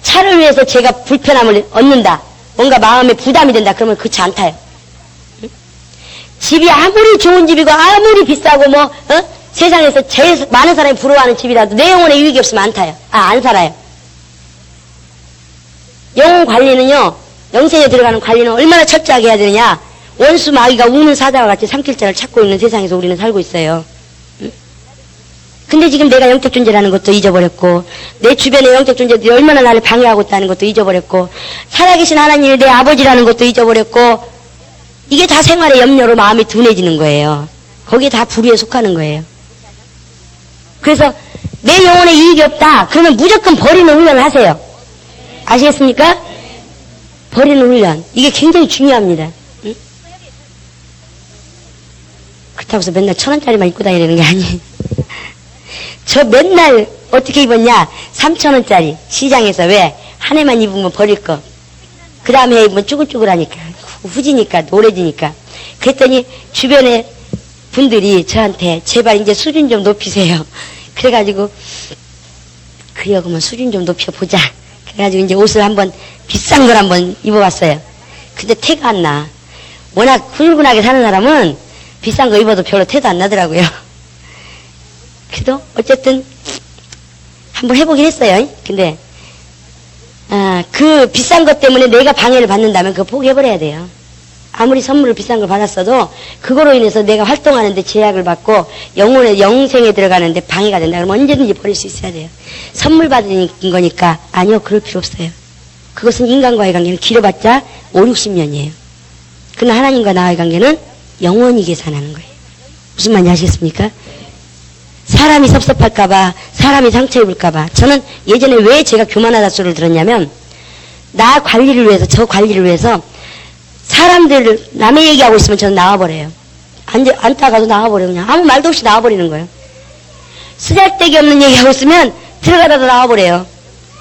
차를 위해서 제가 불편함을 얻는다. 뭔가 마음에 부담이 된다. 그러면 그 차 안 타요. 응? 집이 아무리 좋은 집이고 아무리 비싸고 세상에서 제일 많은 사람이 부러워하는 집이라도 내 영혼에 유익이 없으면 안 타요. 안 살아요. 영혼 관리는요. 영생에 들어가는 관리는 얼마나 철저하게 해야 되느냐. 원수 마귀가 우는 사자와 같이 삼킬자를 찾고 있는 세상에서 우리는 살고 있어요. 응? 근데 지금 내가 영적 존재라는 것도 잊어버렸고 내 주변의 영적 존재들이 얼마나 나를 방해하고 있다는 것도 잊어버렸고 살아계신 하나님이 내 아버지라는 것도 잊어버렸고 이게 다 생활의 염려로 마음이 둔해지는 거예요. 거기에 다 불의에 속하는 거예요. 그래서 내 영혼에 이익이 없다. 그러면 무조건 버리는 훈련을 하세요. 아시겠습니까? 버리는 훈련. 이게 굉장히 중요합니다. 그렇다고 해서 맨날 1,000원짜리만 입고 다니는 게 아니에요. 저 맨날 어떻게 입었냐? 3,000원짜리 시장에서. 왜? 한 해만 입으면 버릴 거. 그 다음에 입으면 쭈글쭈글하니까 후지니까 노래지니까. 그랬더니 주변에 분들이 저한테 제발 이제 수준 좀 높이세요. 그래가지고 그래요 그러면 수준 좀 높여보자. 그래가지고 이제 옷을 한번 비싼 걸 한번 입어봤어요. 근데 태가 안 나. 워낙 훈훈하게 사는 사람은 비싼 거 입어도 별로 태도 안 나더라고요. 그래도 어쨌든 한번 해보긴 했어요. 근데 그 비싼 것 때문에 내가 방해를 받는다면 그거 포기해버려야 돼요. 아무리 선물을 비싼 걸 받았어도 그거로 인해서 내가 활동하는데 제약을 받고 영생에 들어가는데 방해가 된다 그러면 언제든지 버릴 수 있어야 돼요. 선물 받은 거니까 아니요 그럴 필요 없어요. 그것은 인간과의 관계는 길어봤자 5, 60년이에요. 그러나 하나님과 나의 관계는 영원히 계산하는 거예요. 무슨 말인지 아시겠습니까? 사람이 섭섭할까봐, 사람이 상처 입을까봐. 저는 예전에 왜 제가 교만하다 소리를 들었냐면, 나 관리를 위해서, 저 관리를 위해서, 사람들, 남의 얘기하고 있으면 저는 나와버려요. 앉다가도 나와버려요. 그냥 아무 말도 없이 나와버리는 거예요. 쓰잘데기 없는 얘기하고 있으면 들어가다도 나와버려요.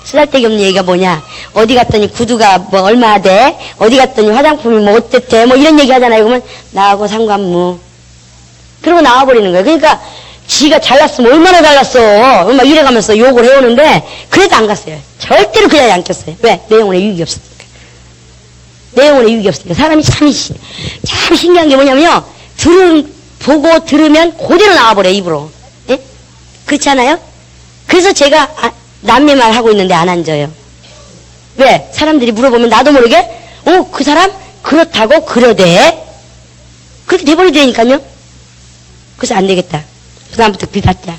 쓰잘데기 없는 얘기가 뭐냐? 어디 갔더니 구두가 뭐 얼마 돼? 어디 갔더니 화장품이 뭐 어땠대? 뭐 이런 얘기 하잖아요. 그러면 나하고 상관무. 그러고 나와버리는 거예요. 그러니까 지가 잘났으면 얼마나 잘났어. 막 이래가면서 욕을 해오는데 그래도 안 갔어요. 절대로 그 자리에 안 꼈어요. 왜? 내 영혼에 유익이 없으니까. 내 영혼에 유익이 없으니까. 사람이 참 신기한 게 뭐냐면요. 보고 들으면 그대로 나와버려요. 입으로. 예? 그렇지 않아요? 그래서 제가 남매말 하고 있는데 안 앉아요. 왜? 사람들이 물어보면 나도 모르게 그 사람 그렇다고 그러대. 그렇게 돼버리다니까요. 그래서 안 되겠다. 그 다음부터 귀 닫자.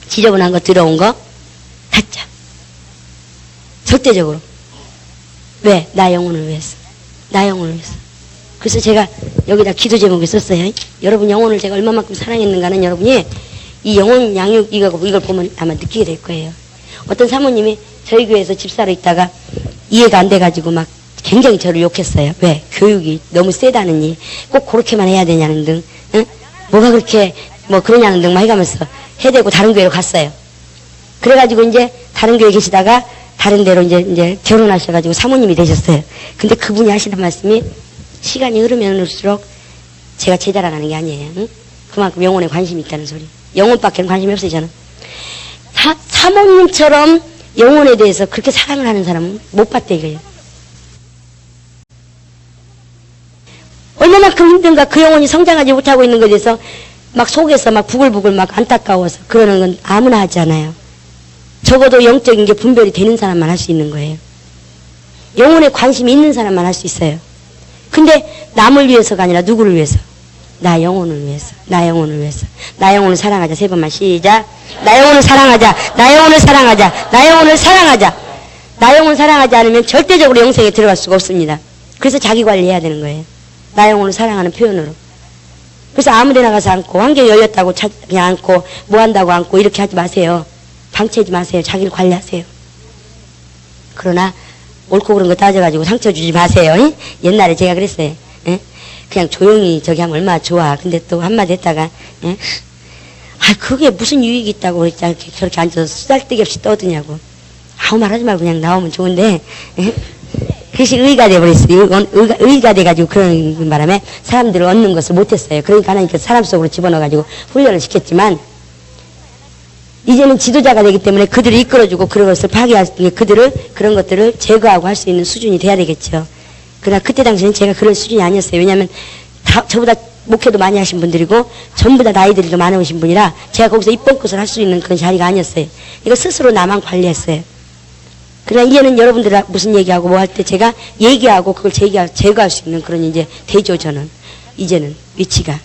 지저분한 거 들어온 거 닫자. 절대적으로. 왜? 나 영혼을 위해서. 나 영혼을 위해서. 그래서 제가 여기다 기도 제목을 썼어요. 여러분 영혼을 제가 얼마만큼 사랑했는가는 여러분이 이 영혼 양육 이걸 보면 아마 느끼게 될 거예요. 어떤 사모님이 저희 교회에서 집사로 있다가 이해가 안 돼가지고 막 굉장히 저를 욕했어요. 왜? 교육이 너무 세다느니 꼭 그렇게만 해야 되냐는 등, 응? 뭐가 그렇게 뭐 그러냐는 등 막 해가면서 해대고 다른 교회로 갔어요. 그래가지고 이제 다른 교회 계시다가 다른 데로 이제 결혼하셔가지고 사모님이 되셨어요. 근데 그분이 하시는 말씀이 시간이 흐르면 흐를수록 제가 제 자랑하는 게 아니에요. 응? 그만큼 영혼에 관심이 있다는 소리. 영혼밖에는 관심이 없어요, 저는. 사모님처럼 영혼에 대해서 그렇게 사랑을 하는 사람은 못 봤대, 이거예요. 얼마만큼 힘든가 그 영혼이 성장하지 못하고 있는 것에 대해서 막 속에서 막 부글부글 막 안타까워서 그러는 건 아무나 하지 않아요. 적어도 영적인 게 분별이 되는 사람만 할 수 있는 거예요. 영혼에 관심이 있는 사람만 할 수 있어요. 근데 남을 위해서가 아니라 누구를 위해서? 나 영혼을 위해서. 나 영혼을 위해서. 나 영혼을 사랑하자. 3번만 시작. 나 영혼을 사랑하자. 나 영혼을 사랑하자. 나 영혼을 사랑하자. 나 영혼을 사랑하지 않으면 절대적으로 영생에 들어갈 수가 없습니다. 그래서 자기 관리해야 되는 거예요. 나 영혼을 사랑하는 표현으로. 그래서 아무 데나 가서 앉고 환경이 열렸다고 그냥 앉고 뭐 한다고 앉고 이렇게 하지 마세요. 방치하지 마세요. 자기를 관리하세요. 그러나 옳고 그른 거 따져가지고 상처 주지 마세요. 응? 옛날에 제가 그랬어요. 응? 그냥 조용히 저기 하면 얼마나 좋아. 근데 또 한마디 했다가 응? 그게 무슨 유익이 있다고 그랬지. 저렇게 앉아서 쓰잘데기 없이 떠드냐고. 아무 말 하지 말고 그냥 나오면 좋은데 응? 그것이 의가 돼버렸어요. 의가 돼가지고 그런 바람에 사람들을 얻는 것을 못했어요. 그러니까 하나님께서 사람 속으로 집어넣어가지고 훈련을 시켰지만 이제는 지도자가 되기 때문에 그들을 이끌어주고 그런 것을 파괴할 수 있는 그런 것들을 제거하고 할 수 있는 수준이 돼야 되겠죠. 그러나 그때 당시에는 제가 그런 수준이 아니었어요. 왜냐하면 저보다 목회도 많이 하신 분들이고 전부 다 나이들이 좀 많으신 분이라 제가 거기서 입번컷을 할 수 있는 그런 자리가 아니었어요. 이거 스스로 나만 관리했어요. 그러나 이제는 여러분들 무슨 얘기하고 뭐 할 때 제가 얘기하고 그걸 제거할 수 있는 그런 이제 되죠, 저는. 이제는 위치가.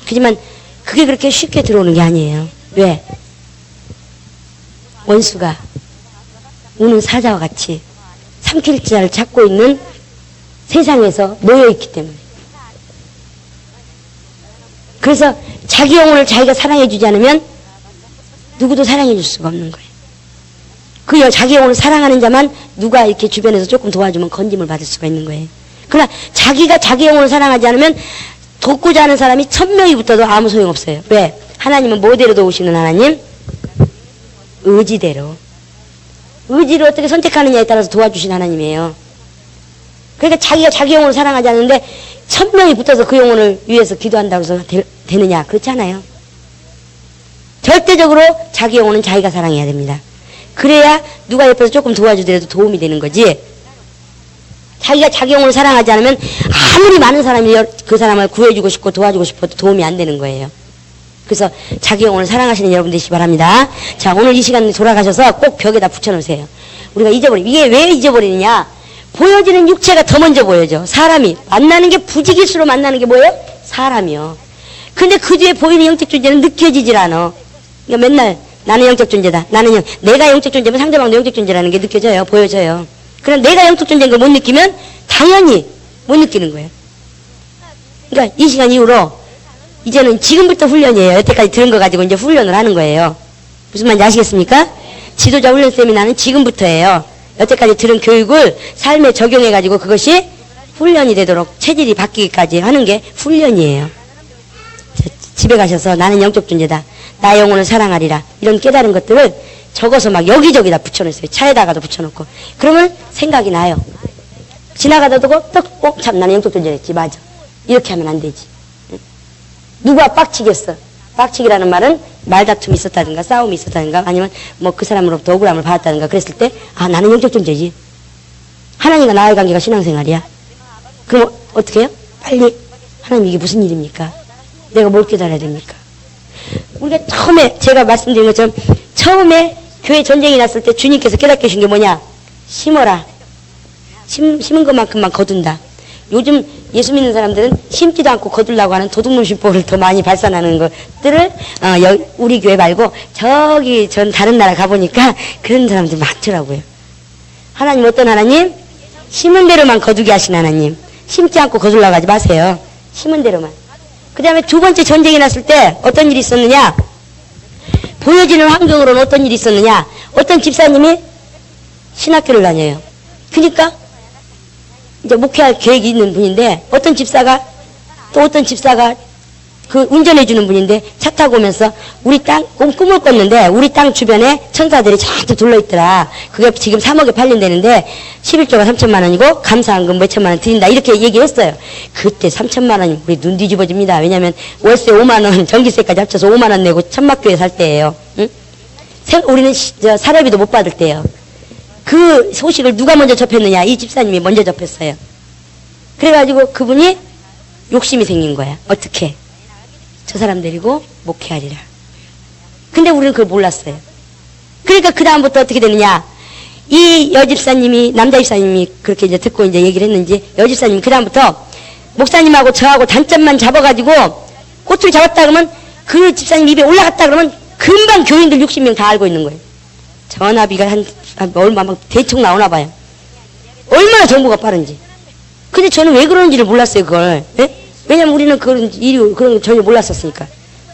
하지만 그게 그렇게 쉽게 들어오는 게 아니에요. 왜? 원수가 우는 사자와 같이 삼킬 자를 찾고 있는 세상에서 놓여있기 때문에. 그래서 자기 영혼을 자기가 사랑해주지 않으면 누구도 사랑해줄 수가 없는 거예요. 그 자기 영혼을 사랑하는 자만 누가 이렇게 주변에서 조금 도와주면 건짐을 받을 수가 있는 거예요. 그러나 자기가 자기 영혼을 사랑하지 않으면 돕고자 하는 사람이 1000명이 붙어도 아무 소용없어요. 왜? 하나님은 뭐대로 도우시는 하나님? 의지대로. 의지를 어떻게 선택하느냐에 따라서 도와주신 하나님이에요. 그러니까 자기가 자기 영혼을 사랑하지 않는데 1000명이 붙어서 그 영혼을 위해서 기도한다고 해서 되느냐? 그렇지 않아요. 절대적으로 자기 영혼은 자기가 사랑해야 됩니다. 그래야 누가 옆에서 조금 도와주더라도 도움이 되는 거지. 자기가 자기 영혼을 사랑하지 않으면 아무리 많은 사람이 그 사람을 구해주고 싶고 도와주고 싶어도 도움이 안 되는 거예요. 그래서 자기 영혼을 사랑하시는 여러분 되시기 바랍니다. 자, 오늘 이 시간에 돌아가셔서 꼭 벽에다 붙여놓으세요. 우리가 이게 왜 잊어버리느냐? 보여지는 육체가 더 먼저 보여져. 사람이 만나는 게 부지기수로 만나는 게 뭐예요? 사람이요. 근데 그 뒤에 보이는 영적 존재는 느껴지질 않아. 그러니까 맨날 나는 영적 존재다. 내가 영적 존재면 상대방도 영적 존재라는 게 느껴져요. 보여져요. 그럼 내가 영적 존재인 걸 못 느끼면 당연히 못 느끼는 거예요. 그러니까 이 시간 이후로 이제는 지금부터 훈련이에요. 여태까지 들은 거 가지고 이제 훈련을 하는 거예요. 무슨 말인지 아시겠습니까? 지도자 훈련 세미나는 지금부터예요. 여태까지 들은 교육을 삶에 적용해가지고 그것이 훈련이 되도록 체질이 바뀌기까지 하는 게 훈련이에요. 집에 가셔서 나는 영적 존재다. 나 영혼을 사랑하리라. 이런 깨달은 것들을 적어서 막 여기저기다 붙여놓으세요. 차에다가도 붙여놓고. 그러면 생각이 나요. 지나가다 두고 참 나는 영적 존재랬지. 맞아. 이렇게 하면 안 되지. 누가 빡치겠어? 빡치기라는 말은 말다툼이 있었다든가 싸움이 있었다든가 아니면 뭐 그 사람으로부터 억울함을 받았다든가 그랬을 때 아 나는 영적 존재지. 하나님과 나의 관계가 신앙생활이야. 그럼 어떻게 해요? 빨리 하나님 이게 무슨 일입니까? 내가 뭘 깨달아야 됩니까? 우리가 처음에 제가 말씀드린 것처럼 처음에 교회 전쟁이 났을 때 주님께서 깨닫게 하신 게 뭐냐? 심어라. 심은 것만큼만 거둔다. 요즘 예수 믿는 사람들은 심지도 않고 거두려고 하는 도둑놈 심보를 더 많이 발산하는 것들을 우리 교회 말고 저기 전 다른 나라 가보니까 그런 사람들 많더라고요. 하나님 어떤 하나님? 심은 대로만 거두게 하신 하나님. 심지 않고 거두려고 하지 마세요. 심은 대로만. 그 다음에 두 번째 전쟁이 났을 때 어떤 일이 있었느냐? 보여지는 환경으로는 어떤 일이 있었느냐? 어떤 집사님이 신학교를 다녀요. 그러니까 이제 목회할 계획이 있는 분인데 어떤 집사가 또 어떤 집사가 그 운전해주는 분인데 차 타고 오면서 우리 땅 꿈을 꿨는데 우리 땅 주변에 천사들이 잔뜩 둘러있더라. 그게 지금 3억에 팔린다는데 11조가 3천만 원이고 감사한금 몇천만 원 드린다 이렇게 얘기했어요. 그때 3천만 원이 우리 눈 뒤집어집니다. 왜냐하면 월세 5만 원 전기세까지 합쳐서 5만 원 내고 천막교회 살 때예요. 응? 우리는 사례비도 못 받을 때예요. 그 소식을 누가 먼저 접했느냐? 이 집사님이 먼저 접했어요. 그래가지고 그분이 욕심이 생긴 거야. 어떻게? 저 사람 데리고 목회하리라. 근데 우리는 그걸 몰랐어요. 그러니까 그 다음부터 어떻게 되느냐? 이 여집사님이 남자 집사님이 그렇게 이제 듣고 이제 얘기를 했는지 여집사님이 그 다음부터 목사님하고 저하고 단점만 잡아가지고 꼬투리 잡았다 그러면 그 집사님 입에 올라갔다 그러면 금방 교인들 60명 다 알고 있는 거예요. 전화비가 한 얼마 막 대충 나오나 봐요. 얼마나 정보가 빠른지. 근데 저는 왜 그러는지를 몰랐어요, 그걸. 예? 왜냐면 우리는 그런 거 전혀 몰랐었으니까.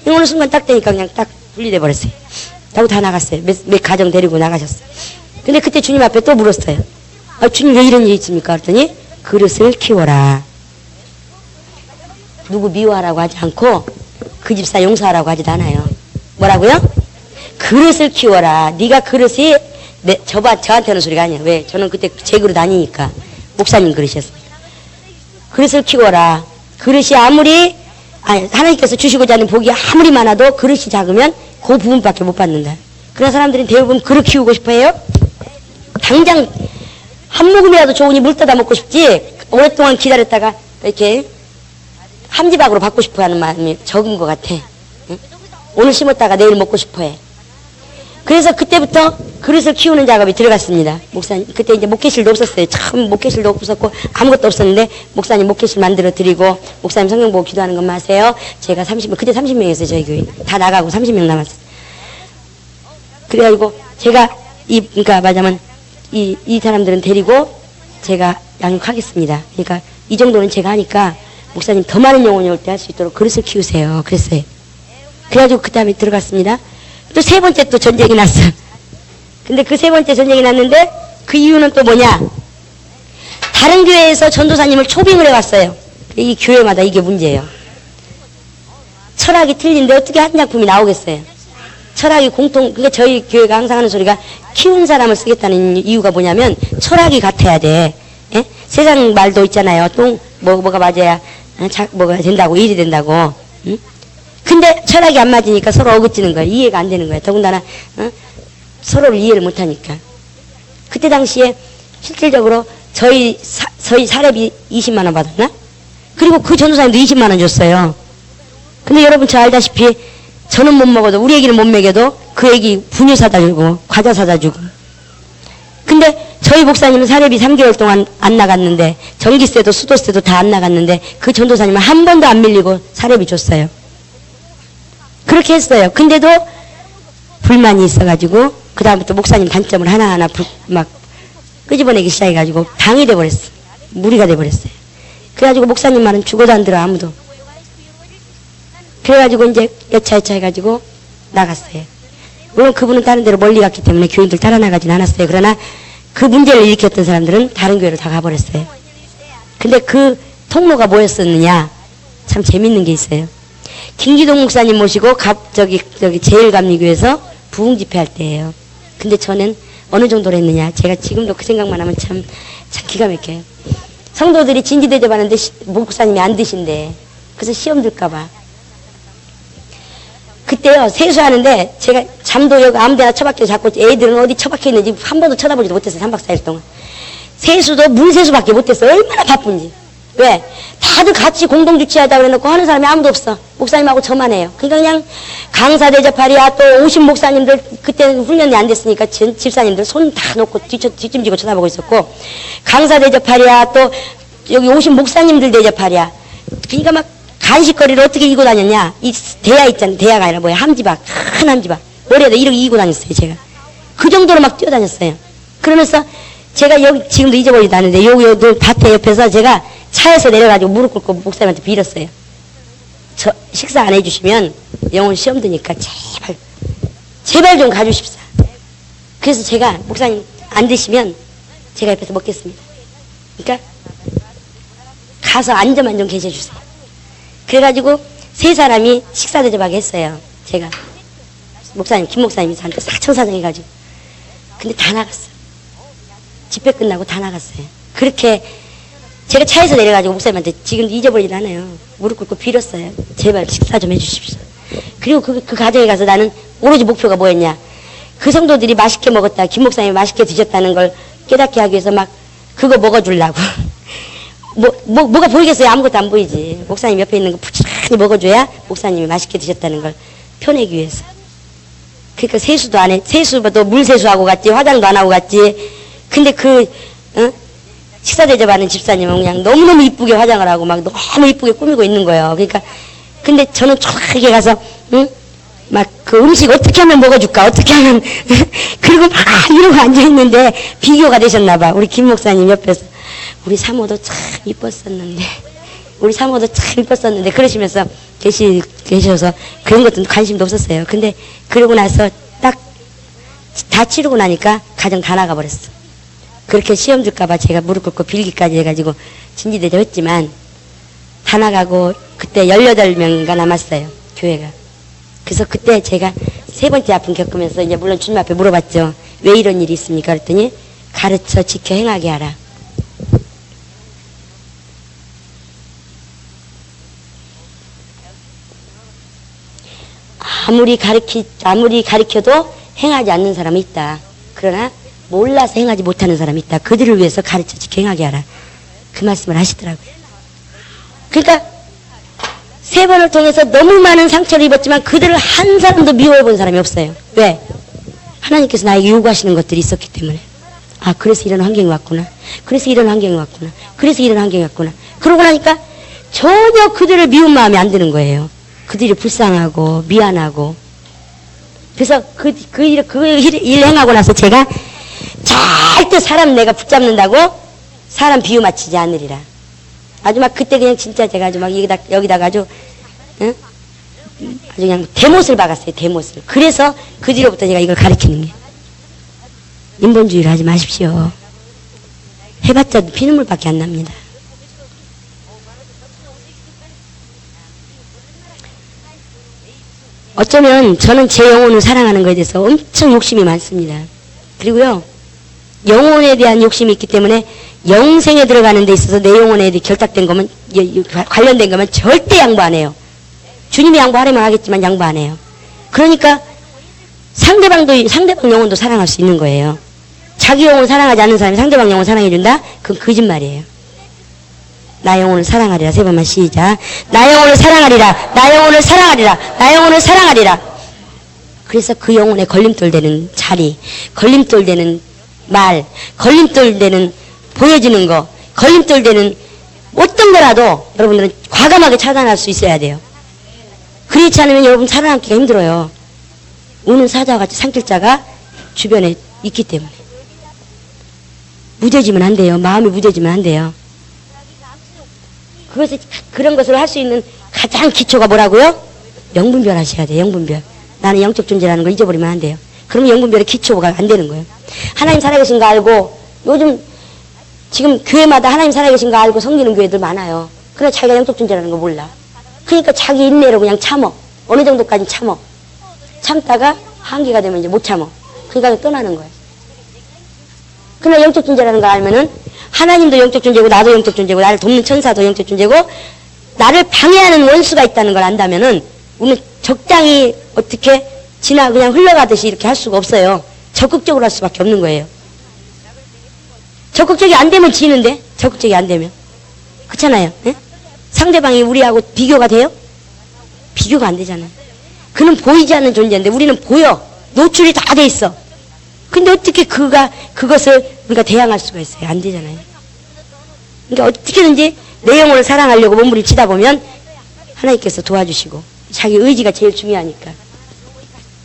어느 순간 딱 되니까 그냥 딱 분리돼 버렸어요. 하고 다 나갔어요. 몇 가정 데리고 나가셨어요. 근데 그때 주님 앞에 또 물었어요. 아, 주님 왜 이런 일이 있습니까? 그랬더니 그릇을 키워라. 누구 미워하라고 하지 않고 그 집사 용서하라고 하지도 않아요. 뭐라고요? 그릇을 키워라. 네가 그릇이 저한테 하는 소리가 아니야. 왜? 저는 그때 제 그릇 아니니까. 목사님 그릇이었어요. 그릇을 키워라. 그릇이 하나님께서 주시고자 하는 복이 아무리 많아도 그릇이 작으면 그 부분밖에 못 받는다. 그런 사람들은 대부분 그릇 키우고 싶어 해요. 당장 한 모금이라도 좋으니 물 떠다 먹고 싶지 오랫동안 기다렸다가 이렇게 함지박으로 받고 싶어 하는 마음이 적은 것 같아. 응? 오늘 심었다가 내일 먹고 싶어 해. 그래서 그때부터 그릇을 키우는 작업이 들어갔습니다. 목사님, 그때 이제 목회실도 없었어요. 참 목회실도 없었고 아무것도 없었는데 목사님 목회실 만들어 드리고 목사님 성경 보고 기도하는 것만 하세요. 제가 30명, 그때 30명이었어요. 저희 교회. 다 나가고 30명 남았어요. 그래가지고 제가 그러니까 말하자면 이 사람들은 데리고 제가 양육하겠습니다. 그러니까 이 정도는 제가 하니까 목사님 더 많은 영혼이 올 때 할 수 있도록 그릇을 키우세요. 그랬어요. 그래가지고 그 다음에 들어갔습니다. 또 세 번째 또 전쟁이 났어. 근데 그 세 번째 전쟁이 났는데 그 이유는 또 뭐냐? 다른 교회에서 전도사님을 초빙을 해왔어요. 이 교회마다 이게 문제예요. 철학이 틀린데 어떻게 한 작품이 나오겠어요? 철학이 그러니까 저희 교회가 항상 하는 소리가 키운 사람을 쓰겠다는 이유가 뭐냐면 철학이 같아야 돼. 예? 세상 말도 있잖아요. 뭐가 맞아야 뭐가 된다고 일이 된다고. 응? 근데 철학이 안 맞으니까 서로 어긋지는 거예요. 이해가 안 되는 거예요. 더군다나 서로를 이해를 못하니까. 그때 당시에 실질적으로 저희 사례비 20만 원 받았나? 그리고 그 전도사님도 20만 원 줬어요. 근데 여러분 저 알다시피 저는 못 먹어도 우리 애기는 못 먹여도 그 애기 분유 사다 주고 과자 사다 주고. 근데 저희 목사님은 사례비 3개월 동안 안 나갔는데 전기세도 수도세도 다 안 나갔는데 그 전도사님은 한 번도 안 밀리고 사례비 줬어요. 그렇게 했어요. 근데도 불만이 있어가지고 그 다음부터 목사님 단점을 하나하나 막 끄집어내기 시작해가지고 당이 돼버렸어. 무리가 돼버렸어요. 그래가지고 목사님 말은 죽어도 안 들어 아무도. 그래가지고 이제 여차여차 해가지고 나갔어요. 물론 그분은 다른 데로 멀리 갔기 때문에 교인들 따라 나가진 않았어요. 그러나 그 문제를 일으켰던 사람들은 다른 교회로 다 가버렸어요. 근데 그 통로가 뭐였었느냐? 참 재밌는 게 있어요. 김기동 목사님 모시고 저기 제일감리교에서 부흥 집회할 때예요. 근데 저는 어느 정도로 했느냐? 제가 지금도 그 생각만 하면 참 기가 막혀요. 성도들이 진지대접하는데 목사님이 안 드신대. 그래서 시험 들까봐 그때요, 세수하는데 제가 잠도 여기 아무 데나 처박혀 자꾸 애들은 어디 처박혀 있는지 한 번도 쳐다보지도 못했어요. 3박 4일 동안. 세수도 물세수밖에 못했어요. 얼마나 바쁜지. 왜? 다들 같이 공동주치하자고 해놓고 하는 사람이 아무도 없어. 목사님하고 저만 해요. 그러니까 그냥 강사 대접하랴, 또 오신 목사님들, 그때는 훈련이 안 됐으니까 집사님들 손 다 놓고 뒷짐지고 쳐다보고 있었고, 강사 대접하랴, 또 여기 오신 목사님들 대접하랴. 그러니까 막 간식거리를 어떻게 이고 다녔냐. 이 대야 있잖아요. 대야가 아니라 뭐야. 함지박. 큰 함지박. 머리에다 이렇게 이고 다녔어요, 제가. 그 정도로 막 뛰어다녔어요. 그러면서 제가 여기 지금도 잊어버리지도 않는데, 여기 밭에 옆에서 제가 차에서 내려가지고 무릎 꿇고 목사님한테 빌었어요. 저 식사 안 해주시면 영혼 시험 드니까 제발 좀 가주십사. 그래서 제가 목사님 안 드시면 제가 옆에서 먹겠습니다. 그러니까 가서 앉아만 좀 계셔주세요. 그래가지고 세 사람이 식사 대접하게 했어요. 제가 목사님, 김 목사님이 저한테 사청사정해가지고. 근데 다 나갔어. 집회 끝나고 다 나갔어요. 그렇게 제가 차에서 내려가지고 목사님한테 지금도 잊어버리지 않아요. 무릎 꿇고 빌었어요. 제발 식사 좀 해주십시오. 그리고 그 가정에 가서 나는 오로지 목표가 뭐였냐. 그 성도들이 맛있게 먹었다, 김 목사님이 맛있게 드셨다는 걸 깨닫게 하기 위해서 막 그거 먹어주려고. 뭐가 보이겠어요? 아무것도 안 보이지. 목사님 옆에 있는 거 푸짐하게 먹어줘야 목사님이 맛있게 드셨다는 걸 표내기 위해서. 그러니까 세수도 안 해. 세수도 물세수하고 갔지, 화장도 안 하고 갔지. 근데 식사 대접하는 집사님은 그냥 너무너무 이쁘게 화장을 하고 막 너무 이쁘게 꾸미고 있는 거예요. 그러니까 근데 저는 초라하게 가서 막 그 음식 어떻게 하면 먹어줄까, 어떻게 하면 그리고 막 이러고 앉아있는데 비교가 되셨나 봐. 우리 김 목사님 옆에서 우리 사모도 참 이뻤었는데, 우리 사모도 참 이뻤었는데 그러시면서 계셔서 그런 것도 관심도 없었어요. 근데 그러고 나서 딱 다 치르고 나니까 가정 다 나가버렸어. 그렇게 시험 줄까봐 제가 무릎 꿇고 빌기까지 해가지고 진지대접 했지만 다 나가고 그때 18명인가 남았어요, 교회가. 그래서 그때 제가 세 번째 아픔 겪으면서 이제 물론 주님 앞에 물어봤죠. 왜 이런 일이 있습니까? 그랬더니 가르쳐 지켜 행하게 하라. 아무리 가르쳐도 행하지 않는 사람이 있다. 그러나 몰라서 행하지 못하는 사람이 있다. 그들을 위해서 가르쳐 지켜 행하게 하라. 그 말씀을 하시더라고요. 그러니까 세 번을 통해서 너무 많은 상처를 입었지만 그들을 한 사람도 미워해본 사람이 없어요. 왜? 하나님께서 나에게 요구하시는 것들이 있었기 때문에. 아, 그래서 이런 환경이 왔구나. 그래서 이런 환경이 왔구나. 그래서 이런 환경이 왔구나. 그러고 나니까 전혀 그들을 미운 마음이 안 드는 거예요. 그들이 불쌍하고 미안하고. 그래서 그 일 행하고 나서 제가 절대 사람 내가 붙잡는다고 사람 비유 맞추지 않으리라. 아주 막 그때 그냥 진짜 제가 아주 막 여기다가 아주 아주 그냥 대못을 박았어요. 대못을. 그래서 그 뒤로부터 제가 이걸 가르치는 게, 인본주의를 하지 마십시오. 해봤자 피눈물밖에 안 납니다. 어쩌면 저는 제 영혼을 사랑하는 것에 대해서 엄청 욕심이 많습니다. 그리고요, 영혼에 대한 욕심이 있기 때문에 영생에 들어가는 데 있어서 내 영혼에 결탁된 거면, 관련된 거면 절대 양보 안 해요. 주님이 양보하려면 하겠지만 양보 안 해요. 그러니까 상대방 영혼도 사랑할 수 있는 거예요. 자기 영혼을 사랑하지 않는 사람이 상대방 영혼을 사랑해준다? 그건 거짓말이에요. 나 영혼을 사랑하리라. 세 번만 시작. 나 영혼을 사랑하리라. 나 영혼을 사랑하리라. 나 영혼을 사랑하리라. 그래서 그 영혼에 걸림돌 되는 자리, 걸림돌 되는 말, 걸림돌 되는 보여지는 거, 걸림돌 되는 어떤 거라도 여러분들은 과감하게 차단할 수 있어야 돼요. 그렇지 않으면 여러분 살아남기가 힘들어요. 우는 사자와 같이 상길자가 주변에 있기 때문에. 무뎌지면 안 돼요. 마음이 무뎌지면 안 돼요. 그런 것을 할 수 있는 가장 기초가 뭐라고요? 영분별 하셔야 돼요. 영분별. 나는 영적 존재라는 걸 잊어버리면 안 돼요. 그러면 영분별의 기초가 안 되는 거예요. 하나님 살아계신 거 알고, 요즘 지금 교회마다 하나님 살아계신 거 알고 섬기는 교회들 많아요. 그러나 자기가 영적 존재라는 거 몰라. 그러니까 자기 인내로 그냥 참어. 어느 정도까지 참어. 참다가 한계가 되면 이제 못 참어. 그러니까 떠나는 거예요. 그러나 영적 존재라는 거 알면은 하나님도 영적 존재고 나도 영적 존재고 나를 돕는 천사도 영적 존재고 나를 방해하는 원수가 있다는 걸 안다면은 우리는 적당히 어떻게 그냥 흘러가듯이 이렇게 할 수가 없어요. 적극적으로 할 수밖에 없는 거예요. 적극적이 안 되면 지는데, 적극적이 안 되면. 그렇잖아요. 예? 상대방이 우리하고 비교가 돼요? 비교가 안 되잖아요. 그는 보이지 않는 존재인데 우리는 보여. 노출이 다 돼 있어. 근데 어떻게 그것을 우리가 대항할 수가 있어요? 안 되잖아요. 그러니까 어떻게든지 내 영혼을 사랑하려고 몸부림치다 보면 하나님께서 도와주시고, 자기 의지가 제일 중요하니까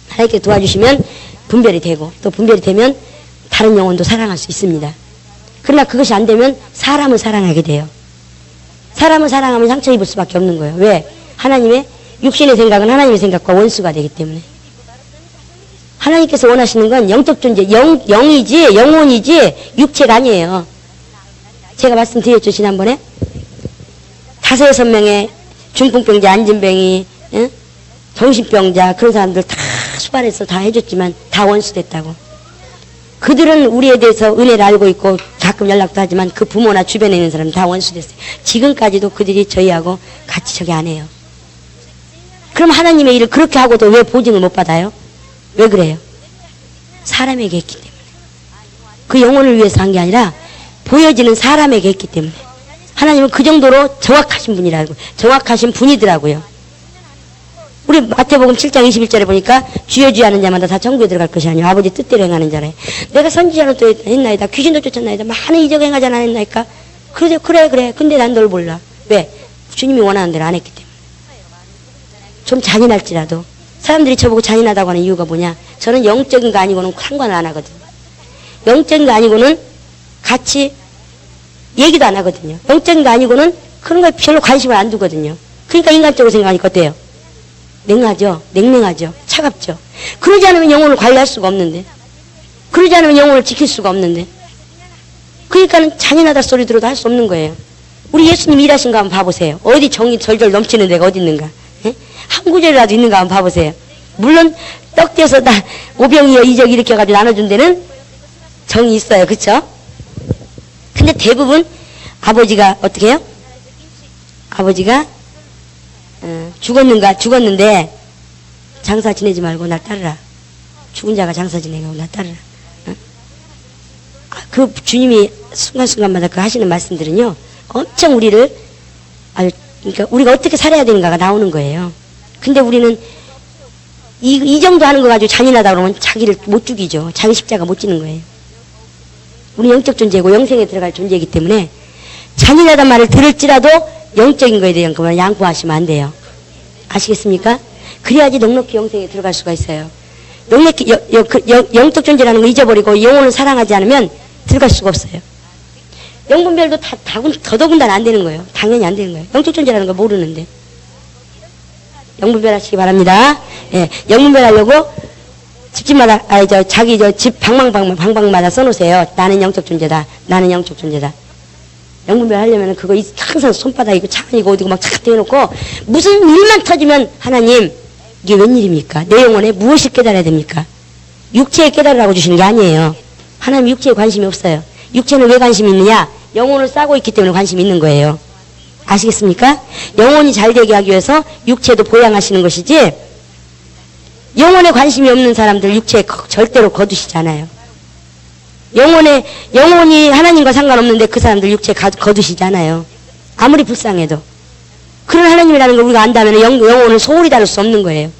하나님께 도와주시면 분별이 되고, 또 분별이 되면 다른 영혼도 사랑할 수 있습니다. 그러나 그것이 안 되면 사람을 사랑하게 돼요. 사람을 사랑하면 상처 입을 수밖에 없는 거예요. 왜? 하나님의 육신의 생각은 하나님의 생각과 원수가 되기 때문에. 하나님께서 원하시는 건 영적 존재, 영이지, 영혼이지 육체가 아니에요. 제가 말씀드렸죠, 지난번에. 5, 6명의 중풍병자, 안진병이, 응? 정신병자, 그런 사람들 다 수발해서 다 해줬지만 다 원수됐다고. 그들은 우리에 대해서 은혜를 알고 있고 가끔 연락도 하지만 그 부모나 주변에 있는 사람은 다 원수됐어요. 지금까지도 그들이 저희하고 같이 저기 안 해요. 그럼 하나님의 일을 그렇게 하고도 왜 보증을 못 받아요? 왜 그래요? 사람에게 했기 때문에. 그 영혼을 위해서 한 게 아니라 보여지는 사람에게 했기 때문에. 하나님은 그 정도로 정확하신 분이라고, 정확하신 분이더라고요. 우리 마태복음 7장 21절에 보니까 주여 주여 하는 자마다 다 천국에 들어갈 것이 아니요 아버지 뜻대로 행하는 자래. 내가 선지자로 또 했나이다. 귀신도 쫓았나이다. 많은 이적 행하지 않았나이까. 그래. 근데 난 널 몰라. 왜? 주님이 원하는 대로 안 했기 때문에. 좀 잔인할지라도. 사람들이 저보고 잔인하다고 하는 이유가 뭐냐? 저는 영적인 거 아니고는 상관을 안 하거든요. 영적인 거 아니고는 같이 얘기도 안 하거든요. 영적인 거 아니고는 그런 거에 별로 관심을 안 두거든요. 그러니까 인간적으로 생각하니까 어때요? 냉하죠? 냉랭하죠? 차갑죠? 그러지 않으면 영혼을 관리할 수가 없는데, 그러지 않으면 영혼을 지킬 수가 없는데, 그러니까는 잔인하다 소리 들어도 할 수 없는 거예요. 우리 예수님 일하신 거 한번 봐보세요. 어디 정이 절절 넘치는 데가 어디 있는가? 에? 한 구절이라도 있는가 한번 봐보세요. 물론 떡 떼서 다 오병이어 이적 이렇게 해가지고 나눠준 데는 정이 있어요. 그쵸? 근데 대부분 어떻게 해요? 아버지가 죽었는데 장사 지내지 말고 날 따르라. 죽은 자가 장사 지내고 날 따르라. 그 주님이 순간순간마다 그 하시는 말씀들은요, 엄청 우리를, 그러니까 우리가 어떻게 살아야 되는가가 나오는 거예요. 근데 우리는 이 정도 하는 거 가지고 잔인하다 그러면 자기를 못 죽이죠. 자기 십자가 못 지는 거예요. 우리 영적 존재고 영생에 들어갈 존재이기 때문에 잔인하단 말을 들을지라도 영적인 거에 대한 것만 양보하시면 안 돼요. 아시겠습니까? 그래야지 넉넉히 영생에 들어갈 수가 있어요. 넉넉히 영적 존재라는 거 잊어버리고 영혼을 사랑하지 않으면 들어갈 수가 없어요. 영분별도 더더군다나 안 되는 거예요. 당연히 안 되는 거예요. 영적 존재라는 거 모르는데. 영분별 하시기 바랍니다. 예, 영분별 하려고 집집마다, 자기 집 방방마다 써놓으세요. 나는 영적 존재다. 나는 영적 존재다. 영분별 하려면 그거 항상 손바닥이고 차안이고 어디고 막 착 대놓고 무슨 일만 터지면 하나님, 이게 웬일입니까? 내 영혼에 무엇을 깨달아야 됩니까? 육체에 깨달으라고 주시는 게 아니에요. 하나님 육체에 관심이 없어요. 육체는 왜 관심이 있느냐? 영혼을 싸고 있기 때문에 관심이 있는 거예요. 아시겠습니까? 영혼이 잘 되게 하기 위해서 육체도 보양하시는 것이지, 영혼에 관심이 없는 사람들 육체에 절대로 거두시지 않아요. 영혼이 하나님과 상관없는데 그 사람들 육체에 거두시지 않아요. 아무리 불쌍해도. 그런 하나님이라는 걸 우리가 안다면 영혼을 소홀히 다룰 수 없는 거예요.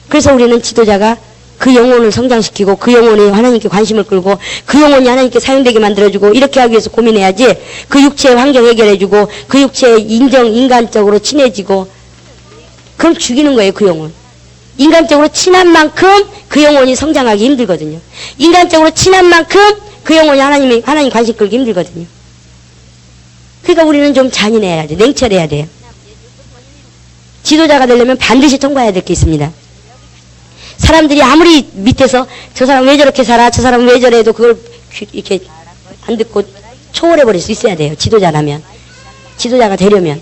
그래서 우리는 지도자가 그 영혼을 성장시키고 그 영혼이 하나님께 관심을 끌고 그 영혼이 하나님께 사용되게 만들어주고 이렇게 하기 위해서 고민해야지, 그 육체의 환경 해결해주고 그 육체의 인간적으로 친해지고, 그럼 죽이는 거예요. 그 영혼. 인간적으로 친한 만큼 그 영혼이 성장하기 힘들거든요. 인간적으로 친한 만큼 그 영혼이 하나님 관심 끌기 힘들거든요. 그러니까 우리는 좀 잔인해야 돼. 냉철해야 돼요. 지도자가 되려면 반드시 통과해야 될 게 있습니다. 사람들이 아무리 밑에서 저 사람 왜 저렇게 살아, 저 사람 왜 저래 해도 그걸 이렇게 안 듣고 초월해버릴 수 있어야 돼요. 지도자라면. 지도자가 되려면.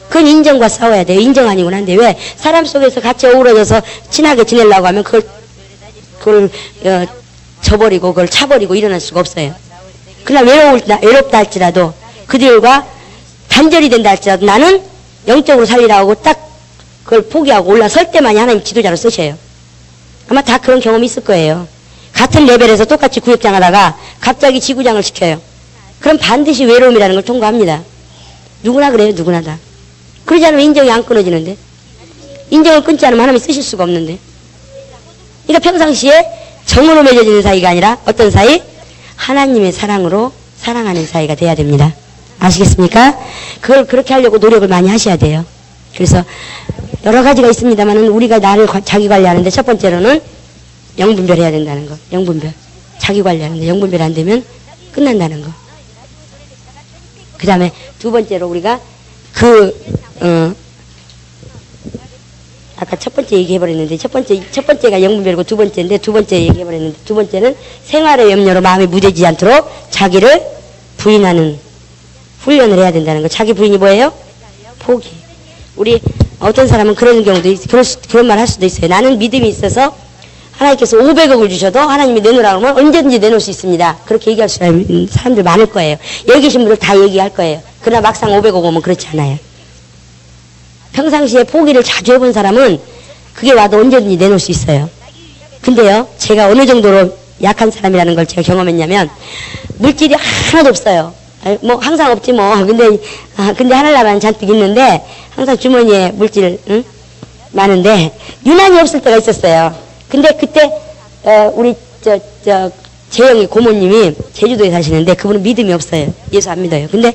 그건 인정과 싸워야 돼요. 인정 아니고는 안 돼. 왜? 사람 속에서 같이 어우러져서 친하게 지내려고 하면 그걸 저버리고 그걸 차버리고 일어날 수가 없어요. 그러나 외롭다 할지라도, 그들과 단절이 된다 할지라도 나는 영적으로 살리라고 딱 그걸 포기하고 올라설 때만이 하나님 지도자로 쓰셔요. 아마 다 그런 경험이 있을 거예요. 같은 레벨에서 똑같이 구역장 하다가 갑자기 지구장을 시켜요. 그럼 반드시 외로움이라는 걸 통과합니다. 누구나 그래요. 누구나 다. 그러지 않으면 인정이 안 끊어지는데. 인정을 끊지 않으면 하나님이 쓰실 수가 없는데. 그러니까 평상시에 정으로 맺어지는 사이가 아니라 어떤 사이? 하나님의 사랑으로 사랑하는 사이가 돼야 됩니다. 아시겠습니까? 그걸 그렇게 하려고 노력을 많이 하셔야 돼요. 그래서 여러 가지가 있습니다만은 우리가 나를 자기 관리하는데 첫 번째로는 영분별 해야 된다는 거. 영분별. 자기 관리하는데 영분별 안 되면 끝난다는 거. 그 다음에 두 번째로 우리가 아까 첫 번째 얘기해버렸는데 첫 번째가 영분별이고 두 번째인데 두 번째 얘기해버렸는데 두 번째는 생활의 염려로 마음이 무뎌지지 않도록 자기를 부인하는 훈련을 해야 된다는 거. 자기 부인이 뭐예요? 포기. 우리 어떤 사람은 그런 경우도 그런 말 할 수도 있어요. 나는 믿음이 있어서 하나님께서 500억을 주셔도 하나님이 내놓으라고 하면 언제든지 내놓을 수 있습니다. 그렇게 얘기할 사람들 많을 거예요. 여기 계신 분들 다 얘기할 거예요. 그러나 막상 500억 오면 그렇지 않아요. 평상시에 포기를 자주 해본 사람은 그게 와도 언제든지 내놓을 수 있어요. 근데요, 제가 어느 정도로 약한 사람이라는 걸 제가 경험했냐면 물질이 하나도 없어요. 뭐 항상 없지 뭐. 근데 하늘나라는 잔뜩 있는데 항상 주머니에 물질 많은데 유난히 없을 때가 있었어요. 근데 그때 우리 재영이 고모님이 제주도에 사시는데 그분은 믿음이 없어요. 예수 안 믿어요. 근데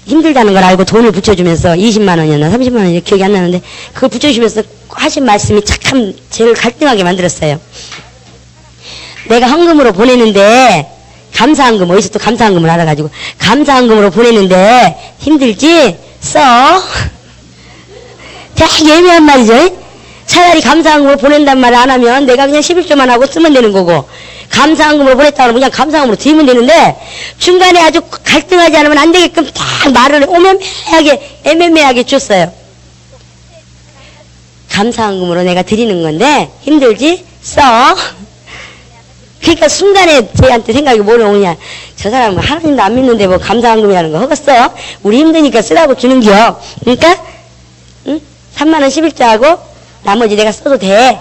힘들다는 걸 알고 돈을 붙여주면서 20만 원이었나 30만 원이 기억이 안 나는데 그걸 붙여주면서 하신 말씀이 참 저를 갈등하게 만들었어요. 내가 헌금으로 보내는데 감사헌금 어디서 또 감사헌금을 알아가지고 감사헌금으로 보내는데 힘들지? 써. 되게 예민한 말이죠. 차라리 감사헌금으로 보낸단 말을 안 하면 내가 그냥 11조만 하고 쓰면 되는 거고 감사헌금으로 보냈다 그러면 그냥 감사헌금으로 드리면 되는데 중간에 아주 갈등하지 않으면 안 되게끔 딱 말을 애매하게 줬어요. 감사헌금으로 내가 드리는 건데 힘들지? 써. 그러니까 순간에 저희한테 생각이 뭐로 오냐. 저 사람은 하나님도 안 믿는데 뭐 감사헌금이라는 거 허겄어? 우리 힘드니까 쓰라고 주는겨. 그러니까 3만 원 11조하고 나머지 내가 써도 돼.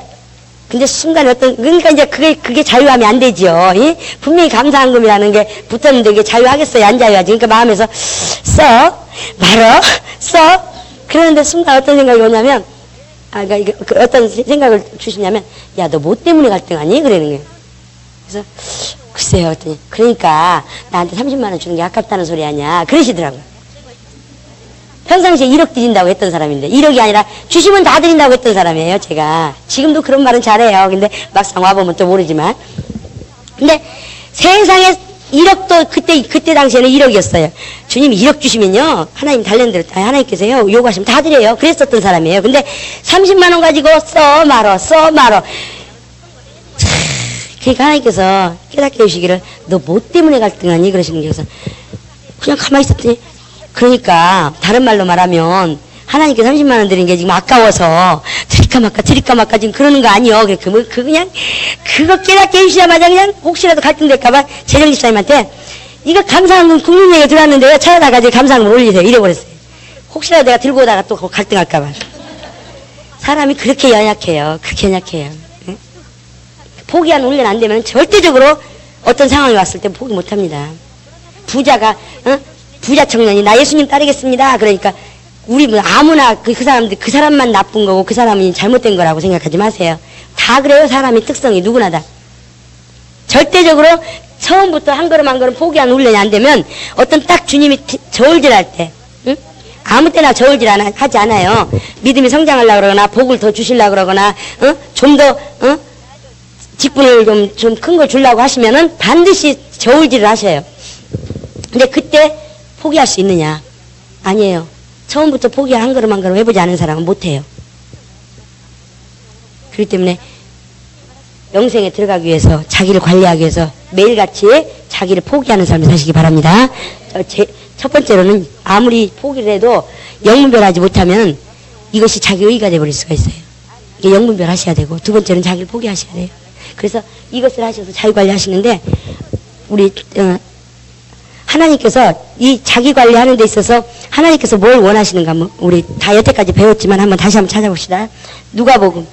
근데 순간에 그러니까 이제 그게 자유함이 안 되지요. 예? 분명히 감사헌금이라는 게 붙었는데 이게 자유하겠어요? 안 자유하지? 그러니까 마음에서 써? 말어? 써? 그러는데 순간 어떤 생각이 오냐면, 그러니까 어떤 생각을 주시냐면, 야, 너 뭐 때문에 갈등하니? 그러는 거예요. 그래서, 글쎄요. 그랬더니, 그러니까 나한테 30만 원 주는 게 아깝다는 소리 아니야. 그러시더라고요. 평상시에 1억 드린다고 했던 사람인데 1억이 아니라 주시면 다 드린다고 했던 사람이에요. 제가 지금도 그런 말은 잘해요. 근데 막상 와보면 또 모르지만 근데 세상에 1억도 그때 당시에는 1억이었어요. 주님이 1억 주시면요 하나님 달라는 대로 하나님께서요 요구하시면 다 드려요. 그랬었던 사람이에요. 근데 30만 원 가지고 써 말어 그러니까 하나님께서 깨닫게 해주시기를 너 뭐 때문에 갈등하니? 그러시는 게 그래서 그냥 가만히 있었더니 그러니까 다른 말로 말하면 하나님께 30만 원 드린 게 지금 아까워서 드릴까 말까 지금 그러는 거 아니요. 그냥 그거 깨닫게 해주시자마자 그냥 혹시라도 갈등될까봐 재정집사님한테 이거 감사헌금 국민에게 들어왔는데요. 찾아다가 감사헌금 올리세요. 이래버렸어요. 혹시라도 내가 들고 오다가 또 갈등할까봐. 사람이 그렇게 연약해요. 그렇게 연약해요. 응? 포기하는 훈련 안 되면 절대적으로 어떤 상황이 왔을 때 포기 못합니다. 부자가 부자 청년이 나 예수님 따르겠습니다. 그러니까 우리 뭐 아무나 그 사람만 나쁜 거고 그 사람이 잘못된 거라고 생각하지 마세요. 다 그래요. 사람이 특성이 누구나 다. 절대적으로 처음부터 한 걸음 한 걸음 포기하는 훈련이 안 되면 어떤 딱 주님이 저울질할 때 아무 때나 저울질 하지 않아요. 믿음이 성장하려고 그러거나 복을 더 주시려고 그러거나 좀 더 직분을 좀 큰 걸 주려고 하시면은 반드시 저울질을 하셔요. 근데 그때 포기할 수 있느냐? 아니에요. 처음부터 포기 한 걸음 한 걸음 해보지 않은 사람은 못해요. 그렇기 때문에 영생에 들어가기 위해서 자기를 관리하기 위해서 매일같이 자기를 포기하는 삶을 사시기 바랍니다. 첫 번째로는 아무리 포기를 해도 영분별하지 못하면 이것이 자기 의의가 되어버릴 수가 있어요. 이게 영분별 하셔야 되고 두 번째는 자기를 포기하셔야 돼요. 그래서 이것을 하셔서 자기 관리하시는데 우리 하나님께서 이 자기 관리하는 데 있어서 하나님께서 뭘 원하시는가 한번 우리 다 여태까지 배웠지만 한번 다시 한번 찾아봅시다. 누가복음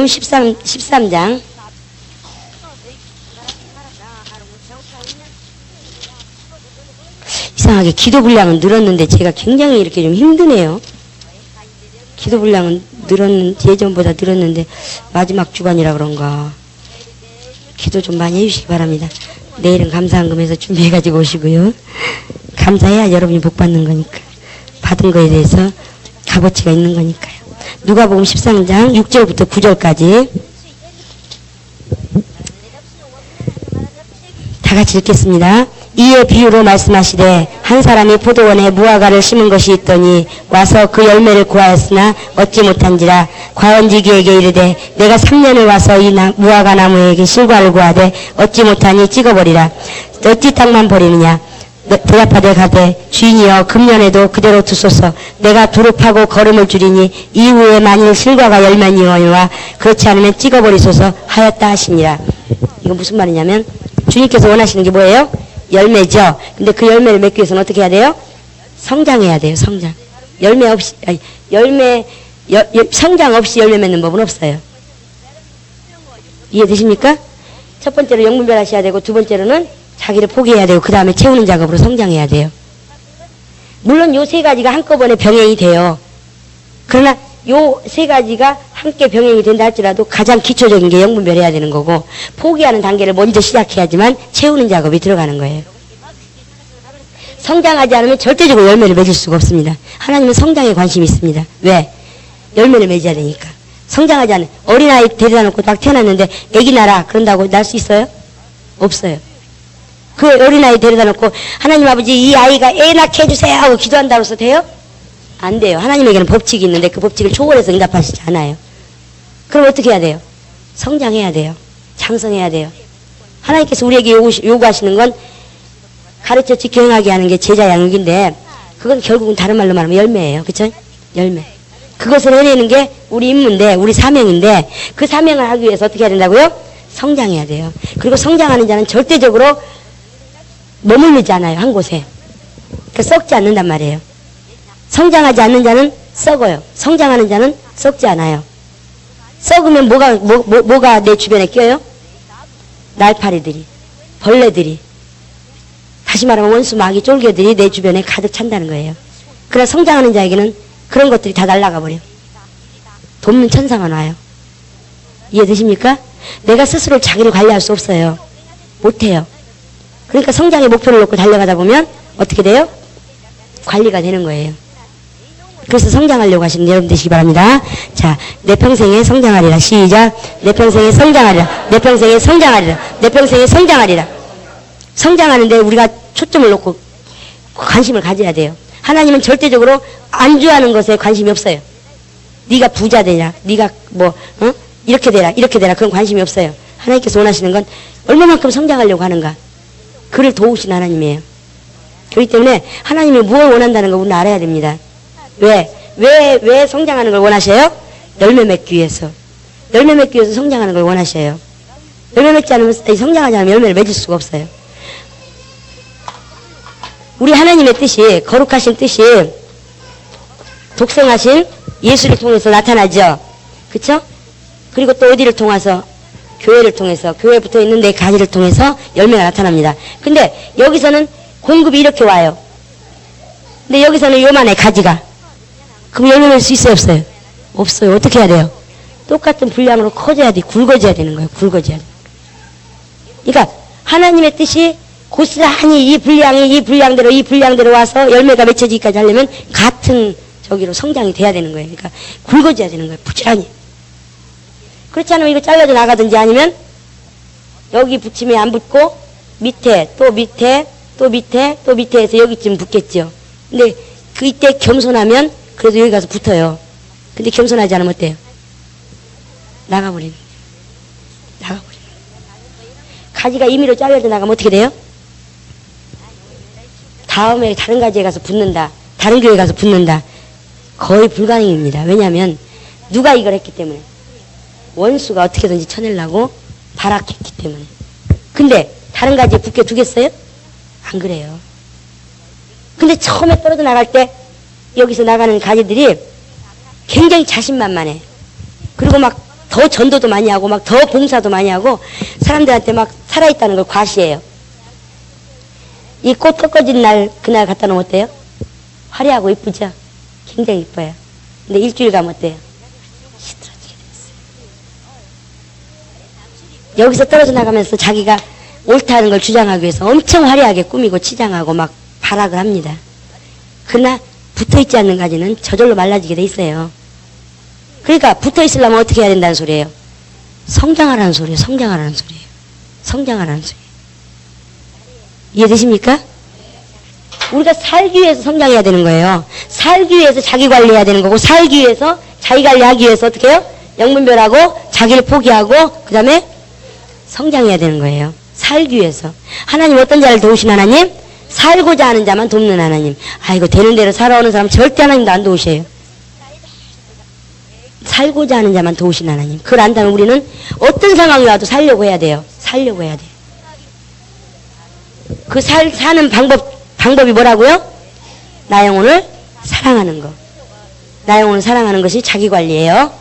13장 이상하게 기도 분량은 늘었는데 제가 굉장히 이렇게 좀 힘드네요. 기도 분량은 예전보다 늘었는데 마지막 주간이라 그런가. 기도 좀 많이 해주시기 바랍니다. 내일은 감사한금에서 준비해가지고 오시고요. 감사해야 여러분이 복 받는 거니까. 받은 거에 대해서 값어치가 있는 거니까요. 누가복음 13장 6절부터 9절까지 다 같이 읽겠습니다. 이에 비유로 말씀하시되 한 사람이 포도원에 무화과를 심은 것이 있더니 와서 그 열매를 구하였으나 얻지 못한지라 과원지기에게 이르되 내가 3년을 와서 이 무화과 나무에게 실과를 구하되 얻지 못하니 찍어버리라. 어찌 땅만 버리느냐. 대답하되 가되 주인이여 금년에도 그대로 두소서. 내가 두루 파고 거름을 줄이니 이후에 만일 실과가 열매니와 그렇지 않으면 찍어버리소서 하였다 하시니라. 이거 무슨 말이냐면 주님께서 원하시는 게 뭐예요? 열매죠. 근데 그 열매를 맺기 위해서는 어떻게 해야 돼요? 성장해야 돼요. 성장. 열매 없이 성장 없이 열매 맺는 법은 없어요. 이해되십니까? 첫 번째로 영분별하셔야 되고 두 번째로는 자기를 포기해야 되고 그 다음에 채우는 작업으로 성장해야 돼요. 물론 요 세 가지가 한꺼번에 병행이 돼요. 그러나 요 세 가지가 함께 병행이 된다 할지라도 가장 기초적인 게 영분별해야 되는 거고 포기하는 단계를 먼저 시작해야지만 채우는 작업이 들어가는 거예요. 성장하지 않으면 절대적으로 열매를 맺을 수가 없습니다. 하나님은 성장에 관심이 있습니다. 왜? 열매를 맺어야 되니까. 성장하지 않으면 어린아이 데려다 놓고 딱 태어났는데 애기 낳아라 그런다고 낳을 수 있어요? 없어요. 그 어린아이 데려다 놓고 하나님 아버지 이 아이가 애 낳게 해주세요 하고 기도한다고 해서 돼요? 안 돼요. 하나님에게는 법칙이 있는데 그 법칙을 초월해서 응답하시지 않아요. 그럼 어떻게 해야 돼요? 성장해야 돼요. 장성해야 돼요. 하나님께서 우리에게 요구하시는 건 가르쳐 지켜 행하게 하는 게 제자 양육인데 그건 결국은 다른 말로 말하면 열매예요. 그쵸? 열매. 그것을 해내는 게 우리 임무인데 우리 사명인데 그 사명을 하기 위해서 어떻게 해야 된다고요? 성장해야 돼요. 그리고 성장하는 자는 절대적으로 머물르지 않아요. 한 곳에. 그러니까 썩지 않는단 말이에요. 성장하지 않는 자는 썩어요. 성장하는 자는 썩지 않아요. 썩으면 뭐가 내 주변에 껴요? 날파리들이, 벌레들이, 다시 말하면 원수, 마귀, 쫄개들이 내 주변에 가득 찬다는 거예요. 그러나 성장하는 자에게는 그런 것들이 다 날아가 버려. 돕는 천사만 와요. 이해되십니까? 내가 스스로 자기를 관리할 수 없어요. 못해요. 그러니까 성장의 목표를 놓고 달려가다 보면 어떻게 돼요? 관리가 되는 거예요. 그래서 성장하려고 하시는 여러분 되시기 바랍니다. 자, 내 평생에 성장하리라. 시작. 내 평생에 성장하리라. 내 평생에 성장하리라. 내 평생에 성장하리라. 성장하는데 우리가 초점을 놓고 관심을 가져야 돼요. 하나님은 절대적으로 안주하는 것에 관심이 없어요. 네가 부자 되냐, 네가 이렇게 되라 그런 관심이 없어요. 하나님께서 원하시는 건 얼마만큼 성장하려고 하는가. 그를 도우신 하나님이에요. 그렇기 때문에 하나님이 무엇을 원한다는 걸 우리는 알아야 됩니다. 왜 성장하는 걸 원하셔요? 열매 맺기 위해서. 열매 맺기 위해서 성장하는 걸 원하셔요. 열매 맺지 않으면, 성장하지 않으면 열매를 맺을 수가 없어요. 우리 하나님의 뜻이, 거룩하신 뜻이 독생하신 예수를 통해서 나타나죠. 그쵸? 그리고 또 어디를 통해서? 교회를 통해서, 교회에 붙어 있는 내 가지를 통해서 열매가 나타납니다. 근데 여기서는 공급이 이렇게 와요. 근데 여기서는 요만해, 가지가. 그럼 열매 맺을 수 있어요, 없어요? 없어요. 어떻게 해야 돼요? 똑같은 분량으로 커져야 돼, 굵어져야 되는 거예요. 굵어져야 돼. 그러니까 하나님의 뜻이 고스란히 이 분량대로 와서 열매가 맺혀지기까지 하려면 같은 저기로 성장이 돼야 되는 거예요. 그러니까 굵어져야 되는 거예요. 부지런히. 그렇지 않으면 이거 잘라져 나가든지 아니면 여기 붙이면 안 붙고 밑에 또 밑에 또 밑에 또 밑에 해서 여기쯤 붙겠죠. 근데 그 이때 겸손하면 그래도 여기 가서 붙어요. 근데 겸손하지 않으면 어때요? 나가버리는 거예요. 가지가 임의로 잘려져 나가면 어떻게 돼요? 다음에 다른 가지에 가서 붙는다. 다른 교회에 가서 붙는다. 거의 불가능입니다. 왜냐하면 누가 이걸 했기 때문에 원수가 어떻게든지 쳐내려고 발악했기 때문에. 근데 다른 가지에 붙게 두겠어요? 안 그래요. 근데 처음에 떨어져 나갈 때 여기서 나가는 가지들이 굉장히 자신만만해. 그리고 막 더 전도도 많이 하고 막 더 봉사도 많이 하고 사람들한테 막 살아있다는 걸 과시해요. 이 꽃 꺾어진 날 그날 갖다 놓으면 어때요? 화려하고 이쁘죠? 굉장히 이뻐요. 근데 일주일 가면 어때요? 시들어지게 됐어요. 여기서 떨어져 나가면서 자기가 옳다는 걸 주장하기 위해서 엄청 화려하게 꾸미고 치장하고 막 발악을 합니다. 그러나 붙어있지 않는 가지는 저절로 말라지게 돼 있어요. 그러니까 붙어있으려면 어떻게 해야 된다는 소리예요? 성장하라는 소리예요. 성장하라는 소리예요. 성장하라는 소리예요. 이해되십니까? 우리가 살기 위해서 성장해야 되는 거예요. 살기 위해서 자기 관리해야 되는 거고, 살기 위해서 자기 관리하기 위해서 어떻게 해요? 영분별하고 자기를 포기하고 그 다음에 성장해야 되는 거예요. 살기 위해서. 하나님 어떤 자를 도우신 하나님? 살고자 하는 자만 돕는 하나님. 아이고 되는 대로 살아오는 사람 절대 하나님도 안 도우셔요. 살고자 하는 자만 도우신 하나님. 그걸 안다면 우리는 어떤 상황이 와도 살려고 해야 돼요. 살려고 해야 돼요. 그 사는 방법이 뭐라고요? 나 영혼을 사랑하는 거. 나 영혼을 사랑하는 것이 자기 관리예요.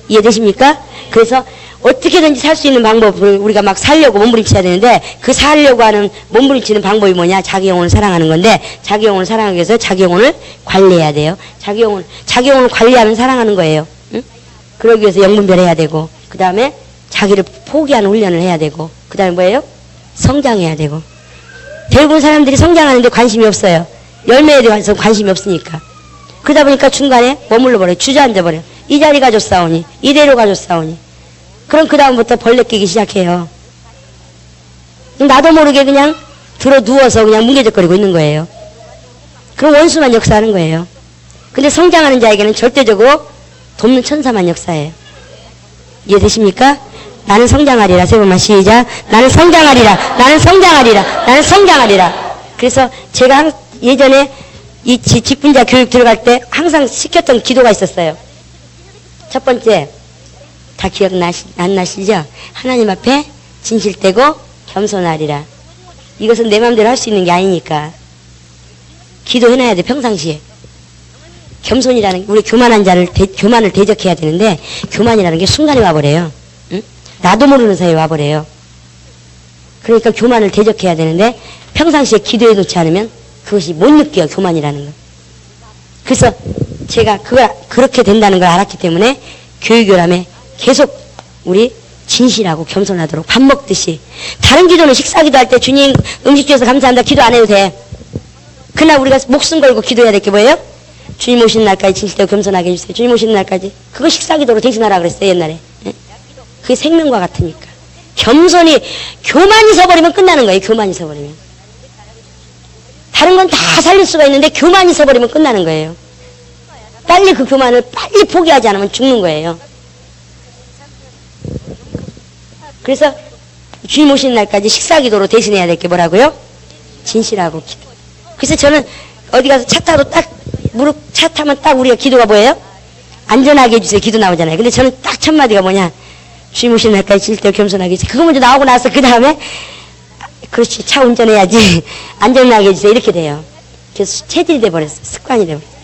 이해되십니까? 그래서 어떻게든지 살 수 있는 방법을 우리가 막 살려고 몸부림쳐야 되는데 그 살려고 하는 몸부림치는 방법이 뭐냐? 자기 영혼을 사랑하는 건데 자기 영혼을 사랑하기 위해서 자기 영혼을 관리해야 돼요. 자기 영혼을 관리하면 사랑하는 거예요. 응? 그러기 위해서 영분별해야 되고 그 다음에 자기를 포기하는 훈련을 해야 되고 그 다음에 뭐예요? 성장해야 되고. 대부분 사람들이 성장하는데 관심이 없어요. 열매에 대해서 관심이 없으니까. 그러다 보니까 중간에 머물러 버려요. 주저앉아 버려요. 이 자리 가졌사오니 이대로 가졌사오니. 그럼 그 다음부터 벌레 끼기 시작해요. 나도 모르게 그냥 들어 누워서 그냥 뭉개적거리고 있는 거예요. 그럼 원수만 역사하는 거예요. 근데 성장하는 자에게는 절대적으로 돕는 천사만 역사해요. 이해되십니까? 나는 성장하리라. 세 번만 시작. 나는 성장하리라. 나는 성장하리라. 나는 성장하리라. 그래서 제가 예전에 이 직분자 교육 들어갈 때 항상 시켰던 기도가 있었어요. 첫 번째, 다 안 나시죠? 하나님 앞에 진실되고 겸손하리라. 이것은 내 마음대로 할 수 있는 게 아니니까 기도해놔야 돼. 평상시에 겸손이라는 우리 교만한 자를 교만을 대적해야 되는데 교만이라는 게 순간에 와버려요. 응? 나도 모르는 사이에 와버려요. 그러니까 교만을 대적해야 되는데 평상시에 기도해 놓지 않으면 그것이 못 느껴요. 교만이라는 걸. 그래서 제가 그걸 그렇게 된다는 걸 알았기 때문에 교육교람에 계속 우리 진실하고 겸손하도록 밥 먹듯이. 다른 기도는 식사기도 할 때 주님 음식 주셔서 감사합니다 기도 안 해도 돼. 그러나 우리가 목숨 걸고 기도해야 될 게 뭐예요? 주님 오시는 날까지 진실되고 겸손하게 해주세요. 주님 오시는 날까지. 그거 식사기도로 대신하라 그랬어요 옛날에. 예? 그게 생명과 같으니까. 겸손히 교만이 서버리면 끝나는 거예요. 교만이 서버리면. 다른 건 다 살릴 수가 있는데 교만이 서버리면 끝나는 거예요. 빨리 그 교만을 빨리 포기하지 않으면 죽는 거예요. 그래서 주님 오시는 날까지 식사기도로 대신해야 될 게 뭐라고요? 진실하고 기도. 그래서 저는 어디 가서 차 타도 딱 차 타면 딱 우리가 기도가 뭐예요? 안전하게 해주세요. 기도 나오잖아요. 근데 저는 딱 첫 마디가 뭐냐? 주님 오시는 날까지 진실되고 겸손하게 해주세요. 그거 먼저 나오고 나서 그 다음에 그렇지 차 운전해야지 안전하게 해주세요. 이렇게 돼요. 그래서 체질이 돼버렸어요. 습관이 돼버렸어요.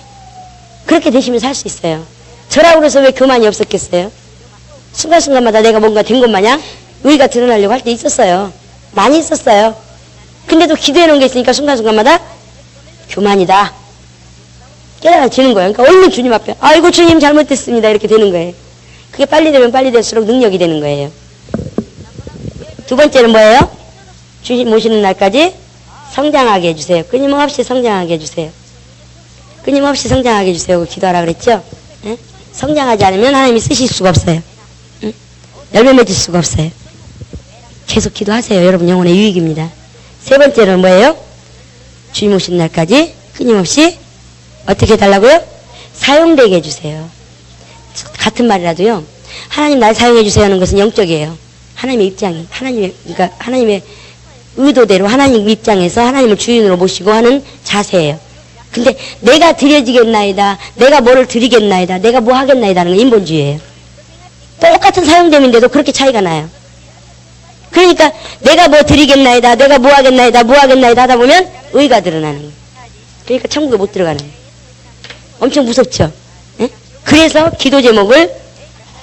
그렇게 되시면 살 수 있어요. 저라고 그래서 왜 교만이 없었겠어요? 순간순간마다 내가 뭔가 된 것 마냥 의의가 드러나려고 할 때 있었어요. 많이 있었어요. 근데도 기도해 놓은 게 있으니까 순간순간마다 교만이다 깨달아지는 거예요. 그러니까 얼른 주님 앞에 아이고 주님 잘못됐습니다 이렇게 되는 거예요. 그게 빨리 되면 빨리 될수록 능력이 되는 거예요. 두 번째는 뭐예요? 주님 오시는 날까지 성장하게 해주세요. 끊임없이 성장하게 해주세요. 끊임없이 성장하게 해주세요. 기도하라 그랬죠? 예? 성장하지 않으면 하나님이 쓰실 수가 없어요. 응? 열매 맺을 수가 없어요. 계속 기도하세요. 여러분 영혼의 유익입니다. 세 번째는 뭐예요? 주님 오시는 날까지 끊임없이 어떻게 해달라고요? 사용되게 해주세요. 같은 말이라도요. 하나님 날 사용해주세요 하는 것은 영적이에요. 하나님의 입장이 그러니까 하나님의 의도대로 하나님 입장에서 하나님을 주인으로 모시고 하는 자세예요. 근데 내가 드려지겠나이다, 내가 뭐를 드리겠나이다, 내가 뭐 하겠나이다 하는 건 인본주의예요. 똑같은 사용됨인데도 그렇게 차이가 나요. 그러니까 내가 뭐 드리겠나이다, 내가 뭐 하겠나이다, 뭐 하겠나이다 하다 보면 의가 드러나는 거예요. 그러니까 천국에 못 들어가는 거예요. 엄청 무섭죠? 예? 그래서 기도 제목을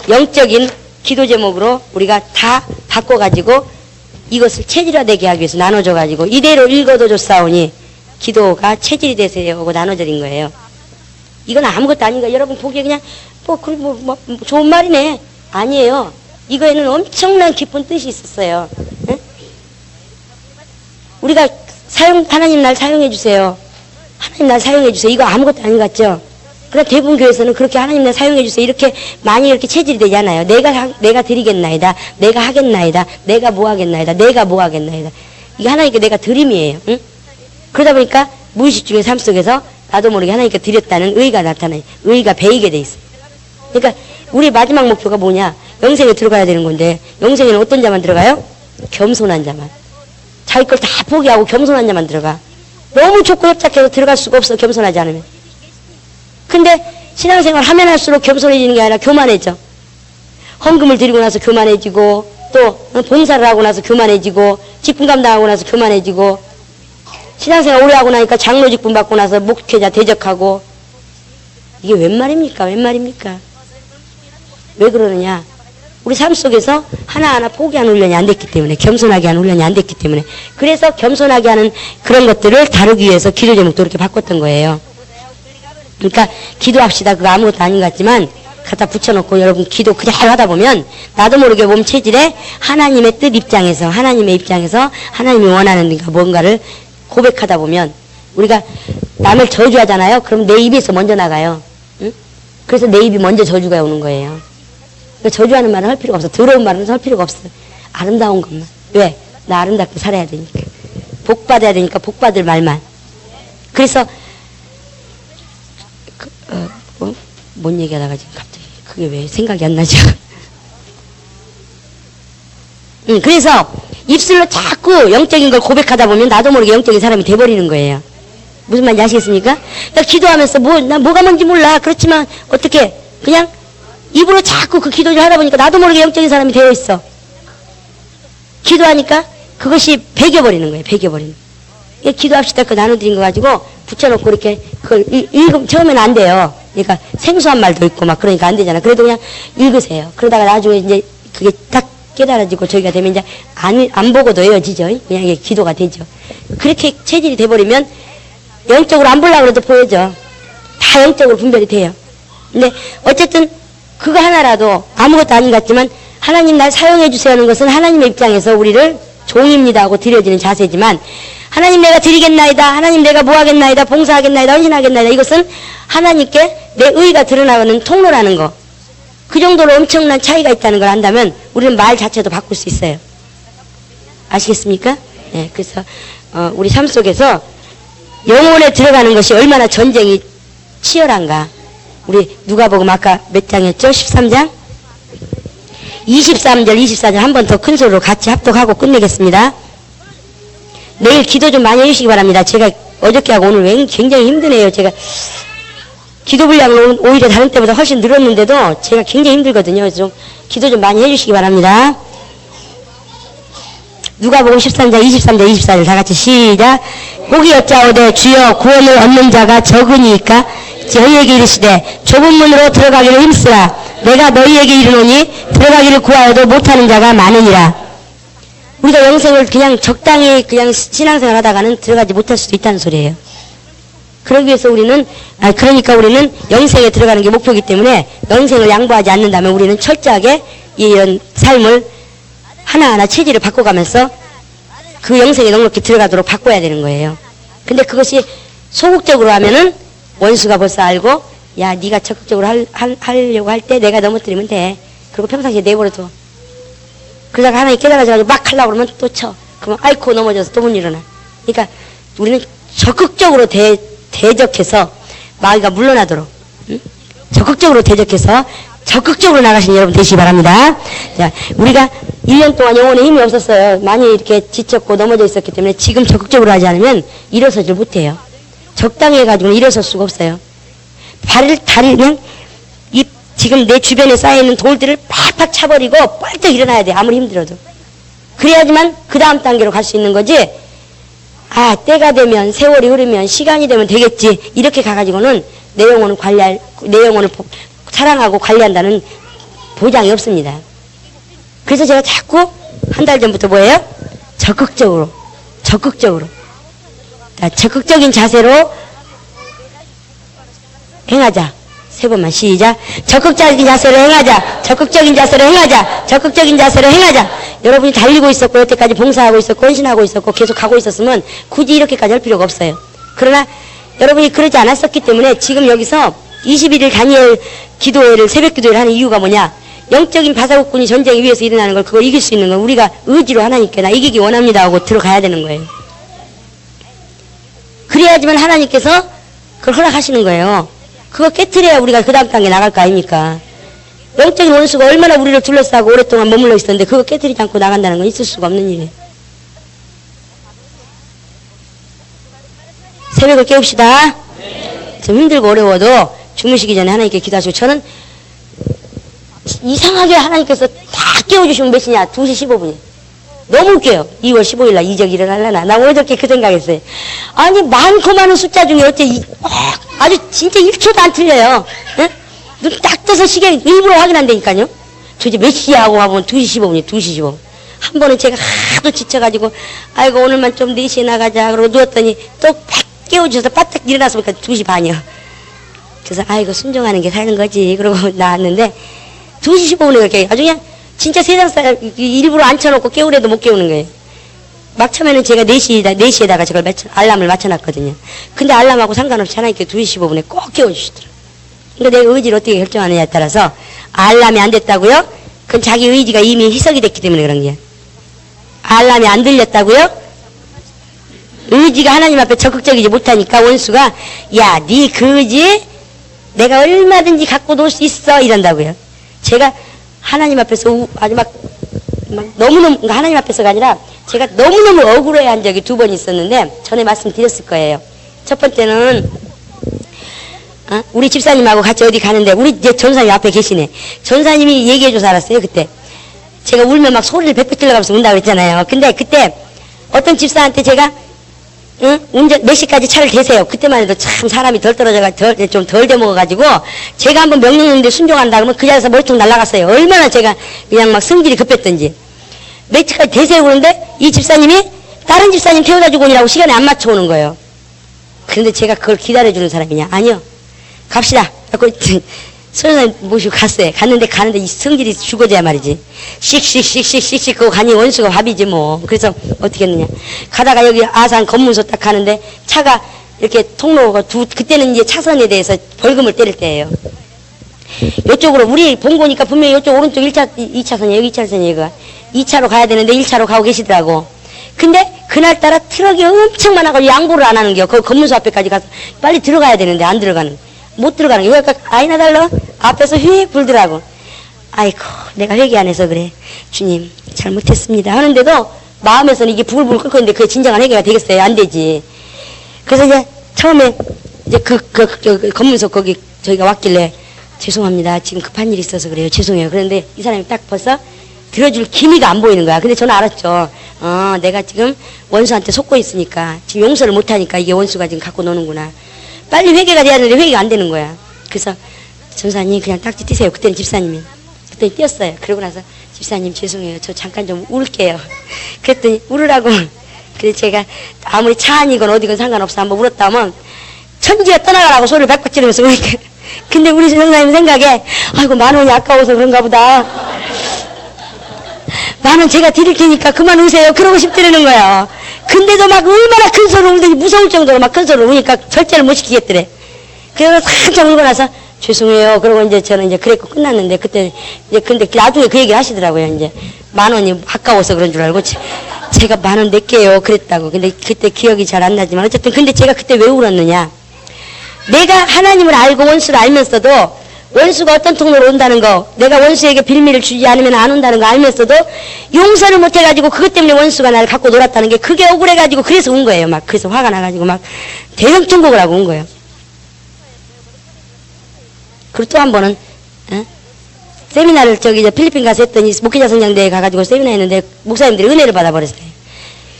영적인 기도 제목으로 우리가 다 바꿔가지고 이것을 체질화되게 하기 위해서 나눠줘가지고 이대로 읽어도 좋사오니 기도가 체질이 되세요 하고 나눠드린 거예요. 이건 아무것도 아닌가. 여러분 보기에 그냥 좋은 말이네. 아니에요. 이거에는 엄청난 깊은 뜻이 있었어요. 응? 우리가 하나님 날 사용해 주세요. 하나님 날 사용해 주세요. 이거 아무것도 아닌 것 같죠? 그러나 대부분 교회에서는 그렇게 하나님 날 사용해 주세요. 이렇게 많이 이렇게 체질이 되지 않아요. 내가 드리겠나이다. 내가 하겠나이다. 내가 뭐 하겠나이다. 내가 뭐 하겠나이다. 이게 하나님께 내가 드림이에요. 응? 그러다 보니까 무의식 중에 삶 속에서 나도 모르게 하나님께 드렸다는 의가 나타나요. 의가 배이게 돼 있어요. 그러니까 우리 마지막 목표가 뭐냐? 영생에 들어가야 되는 건데 영생에는 어떤 자만 들어가요? 겸손한 자만. 자기 걸 다 포기하고 겸손한 자만 들어가. 너무 좋고 협착해서 들어갈 수가 없어. 겸손하지 않으면. 근데 신앙생활 하면 할수록 겸손해지는 게 아니라 교만해져. 헌금을 드리고 나서 교만해지고 또 봉사를 하고 나서 교만해지고 직분 감당하고 나서 교만해지고 신앙생활 오래 하고 나니까 장로 직분 받고 나서 목회자 대적하고 이게 웬 말입니까? 웬 말입니까? 왜 그러느냐? 우리 삶 속에서 하나하나 포기하는 훈련이 안 됐기 때문에 겸손하게 하는 훈련이 안 됐기 때문에 그래서 겸손하게 하는 그런 것들을 다루기 위해서 기도 제목도 이렇게 바꿨던 거예요. 그러니까 기도합시다. 그거 아무것도 아닌 것 같지만 갖다 붙여놓고 여러분 기도 그냥 하다 보면 나도 모르게 몸 체질에 하나님의 뜻 입장에서 하나님의 입장에서 하나님이 원하는 뭔가를 고백하다 보면 우리가 남을 저주하잖아요. 그럼 내 입에서 먼저 나가요. 응? 그래서 내 입이 먼저 저주가 오는 거예요. 그러니까 저주하는 말은 할 필요가 없어. 더러운 말은 할 필요가 없어. 아름다운 것만. 왜? 나 아름답게 살아야 되니까. 복 받아야 되니까 복 받을 말만. 그래서 뭔 얘기하다가 지금 갑자기 그게 왜 생각이 안 나죠? 그래서 입술로 자꾸 영적인 걸 고백하다 보면 나도 모르게 영적인 사람이 돼버리는 거예요. 무슨 말인지 아시겠습니까? 나 기도하면서 나 뭐가 뭔지 몰라. 그렇지만 어떻게 그냥 입으로 자꾸 그 기도를 하다 보니까 나도 모르게 영적인 사람이 되어 있어. 기도하니까 그것이 배겨버리는 거예요. 배겨버리는. 기도합시다. 그 나눠드린 거 가지고 붙여놓고 이렇게 그걸 읽으면 처음에는 안 돼요. 그러니까 생소한 말도 있고 막 그러니까 안 되잖아. 그래도 그냥 읽으세요. 그러다가 나중에 이제 그게 딱 깨달아지고 저희가 되면 이제 안 보고도 외워지죠. 그냥 이게 기도가 되죠. 그렇게 체질이 돼버리면 영적으로 안 보려고 해도 보여져. 다 영적으로 분별이 돼요. 근데 어쨌든 그거 하나라도 아무것도 아닌 것 같지만 하나님 날 사용해 주세요 하는 것은 하나님의 입장에서 우리를 종입니다 하고 드려지는 자세지만 하나님 내가 드리겠나이다. 하나님 내가 뭐 하겠나이다. 봉사하겠나이다. 헌신하겠나이다. 이것은 하나님께 내 의가 드러나는 통로라는 거. 그 정도로 엄청난 차이가 있다는 걸 안다면 우리는 말 자체도 바꿀 수 있어요. 아시겠습니까? 네, 그래서 우리 삶 속에서 영혼에 들어가는 것이 얼마나 전쟁이 치열한가. 우리 누가복음 아까 몇 장이었죠? 13장? 23절, 24절 한 번 더 큰 소리로 같이 합독하고 끝내겠습니다. 내일 기도 좀 많이 해주시기 바랍니다. 제가 어저께 하고 오늘 굉장히 힘드네요. 제가 기도 분량은 오히려 다른 때보다 훨씬 늘었는데도 제가 굉장히 힘들거든요. 그래서 좀 기도 좀 많이 해주시기 바랍니다. 누가복음 13장 23절 24절 다 같이 시작. 혹이 여짜오되 주여 구원을 얻는 자가 적으니까 저희에게 이르시되 좁은 문으로 들어가기를 힘쓰라. 내가 너희에게 이르노니 들어가기를 구하여도 못하는 자가 많으니라. 우리가 영생을 그냥 적당히 그냥 신앙생활 하다가는 들어가지 못할 수도 있다는 소리예요. 그러기 위해서 그러니까 우리는 영생에 들어가는 게 목표이기 때문에 영생을 양보하지 않는다면 우리는 철저하게 이런 삶을 하나하나 체질을 바꿔가면서 그 영생에 넉넉히 들어가도록 바꿔야 되는 거예요. 근데 그것이 소극적으로 하면은 원수가 벌써 알고 야 네가 적극적으로 하려고 할 때 내가 넘어뜨리면 돼. 그리고 평상시에 내버려둬. 그러다가 하나님 깨달아져가지고 막 하려고 그러면 또 쳐. 그러면 아이코 넘어져서 또 못 일어나. 그러니까 우리는 적극적으로 대적해서 마귀가 물러나도록 적극적으로 대적해서 적극적으로 나가신 여러분 되시기 바랍니다. 자, 우리가 1년 동안 영혼에 힘이 없었어요. 많이 이렇게 지쳤고 넘어져 있었기 때문에 지금 적극적으로 하지 않으면 일어서질 못해요. 적당히 해가지고는 일어설 수가 없어요. 다리 그냥 지금 내 주변에 쌓여있는 돌들을 팍팍 차버리고 뻘떡 일어나야 돼. 아무리 힘들어도. 그래야지만 그 다음 단계로 갈 수 있는 거지. 아, 때가 되면, 세월이 흐르면, 시간이 되면 되겠지. 이렇게 가가지고는 내 영혼을 내 영혼을 사랑하고 관리한다는 보장이 없습니다. 그래서 제가 자꾸 한 달 전부터 뭐예요? 적극적으로. 적극적인 자세로 행하자. 3번만 시작. 적극적인 자세로 행하자. 적극적인 자세로 행하자. 적극적인 자세로 행하자. 여러분이 달리고 있었고 여태까지 봉사하고 있었고 헌신하고 있었고 계속 가고 있었으면 굳이 이렇게까지 할 필요가 없어요. 그러나 여러분이 그러지 않았었기 때문에 지금 여기서 21일 다니엘 기도회를 새벽 기도회를 하는 이유가 뭐냐? 영적인 바사국군이 전쟁 위에서 일어나는 걸 그걸 이길 수 있는 건 우리가 의지로 하나님께 나 이기기 원합니다 하고 들어가야 되는 거예요. 그래야지만 하나님께서 그걸 허락하시는 거예요. 그거 깨트려야 우리가 그 다음 단계 나갈 거 아닙니까? 영적인 원수가 얼마나 우리를 둘러싸고 오랫동안 머물러 있었는데 그거 깨트리지 않고 나간다는 건 있을 수가 없는 일이에요. 새벽을 깨웁시다. 좀 힘들고 어려워도 주무시기 전에 하나님께 기도하시고, 저는 이상하게 하나님께서 다 깨워주시면 몇 시냐? 2시 15분이. 너무 웃겨요. 2월 15일 날 이적 일어나려나? 나 오늘 저렇게 그 생각했어요. 아니, 많고 많은 숫자 중에 어째 아주 진짜 1초도 안 틀려요. 응? 눈 딱 떠서 시계 일부러 확인한다니까요. 도대체 몇 시야 하고 와보면 2시 15분이 2시 15분. 한 번은 제가 하도 지쳐가지고 아이고 오늘만 좀 4시에 나가자 그러고 누웠더니 또 팍 깨워주셔서 바짝 일어나서 보니까 2시 반이요. 그래서 아이고 순종하는 게 사는 거지 그러고 나왔는데 2시 15분에 그렇게 아주 그냥 진짜 세상 사람 일부러 앉혀놓고 깨우래도 못 깨우는 거예요. 막 처음에는 제가 4시에다가 저걸 알람을 맞춰놨거든요. 근데 알람하고 상관없이 하나님께 2시 15분에 꼭 깨워주시더라고요. 그러니까 내가 의지를 어떻게 결정하느냐에 따라서 알람이 안 됐다고요? 그건 자기 의지가 이미 희석이 됐기 때문에 그런 게. 알람이 안 들렸다고요? 의지가 하나님 앞에 적극적이지 못하니까 원수가 야, 네 그 의지 내가 얼마든지 갖고 놀 수 있어 이런다고요. 제가 하나님 앞에서 아주 막 너무너무 하나님 앞에서가 아니라 제가 너무너무 억울해한 적이 2번 있었는데 전에 말씀드렸을 거예요. 첫 번째는 우리 집사님하고 같이 어디 가는데 우리 이제 전사님 앞에 계시네. 전사님이 얘기해줘서 알았어요. 그때 제가 울면 막 소리를 뱉뱉 질러가면서 운다고 했잖아요. 근데 그때 어떤 집사한테 제가 운전 몇 시까지 차를 대세요. 그때만 해도 참 사람이 덜 떨어져가 좀 덜 돼먹어가지고 제가 한번 명령했는데 순종한다 그러면 그 자리에서 머리통 날아갔어요. 얼마나 제가 그냥 막 성질이 급했던지. 몇 시까지 대세요 그러는데 이 집사님이 다른 집사님 태워다주고 오니라고 시간에 안 맞춰오는 거예요. 그런데 제가 그걸 기다려주는 사람이냐? 아니요. 갑시다. 선생님 모시고 갔어요. 가는데 이 성질이 죽어져야 말이지. 씩씩씩씩씩 그거 가니 원수가 밥이지 뭐. 그래서 어떻게 했느냐. 가다가 여기 아산 검문소 딱 가는데 차가 이렇게 통로가 그때는 이제 차선에 대해서 벌금을 때릴 때예요. 이쪽으로 우리 본 거니까 분명히 이쪽 오른쪽 2차선이에요. 여기 2차선이에요. 여기가. 2차로 가야 되는데 1차로 가고 계시더라고. 근데 그날따라 트럭이 엄청 많아가지고 양보를 안 하는 게요. 그 검문소 앞에까지 가서 빨리 들어가야 되는데 안 들어가는. 못 들어가는 게. 그러니까 아이나 달러 앞에서 휙 불더라고. 아이고 내가 회개 안 해서 그래. 주님 잘못했습니다 하는데도 마음에서는 이게 부글부글 끓고 있는데 그게 진정한 회개가 되겠어요? 안 되지. 그래서 이제 처음에 이제 그 검문소 거기 저희가 왔길래 죄송합니다. 지금 급한 일이 있어서 그래요. 죄송해요. 그런데 이 사람이 딱 벌써 들어줄 기미가 안 보이는 거야. 근데 저는 알았죠. 내가 지금 원수한테 속고 있으니까 지금 용서를 못하니까 이게 원수가 지금 갖고 노는구나. 빨리 회개가 돼야 되는데 회개가 안 되는 거야. 그래서 전사님 그냥 딱지 뛰세요. 그때는 집사님이. 그때 뛰었어요. 그러고 나서 집사님 죄송해요. 저 잠깐 좀 울게요. 그랬더니 울으라고. 그래서 제가 아무리 차 안이건 어디건 상관없어 한번 울었다 하면 천지가 떠나가라고 소리를 박박 지르면서 우니까. 근데 우리 전사님 생각에 아이고 10,000원이 아까워서 그런가 보다. 10,000원 제가 드릴 테니까 그만 우세요. 그러고 싶더라는 거예요. 근데도 막 얼마나 큰 소리를 울더니 무서울 정도로 막 큰 소리를 우니까 절제를 못 시키겠더래. 그래서 살짝 울고 나서 죄송해요. 그러고 이제 저는 이제 그랬고 끝났는데 그때 이제 근데 나중에 그 얘기를 하시더라고요. 이제 10,000원이 아까워서 그런 줄 알고 제가 10,000원 낼게요. 그랬다고. 근데 그때 기억이 잘 안 나지만 어쨌든 근데 제가 그때 왜 울었느냐. 내가 하나님을 알고 원수를 알면서도 원수가 어떤 통로로 온다는 거, 내가 원수에게 빌미를 주지 않으면 안 온다는 거 알면서도 용서를 못 해가지고 그것 때문에 원수가 나를 갖고 놀았다는 게 그게 억울해가지고 그래서 운 거예요. 막 그래서 화가 나가지고 막 대성통곡을 하고 운 거예요. 그리고 또 한 번은 세미나를 필리핀 가서 했더니 목회자 성장대에 가가지고 세미나 했는데 목사님들이 은혜를 받아버렸어요.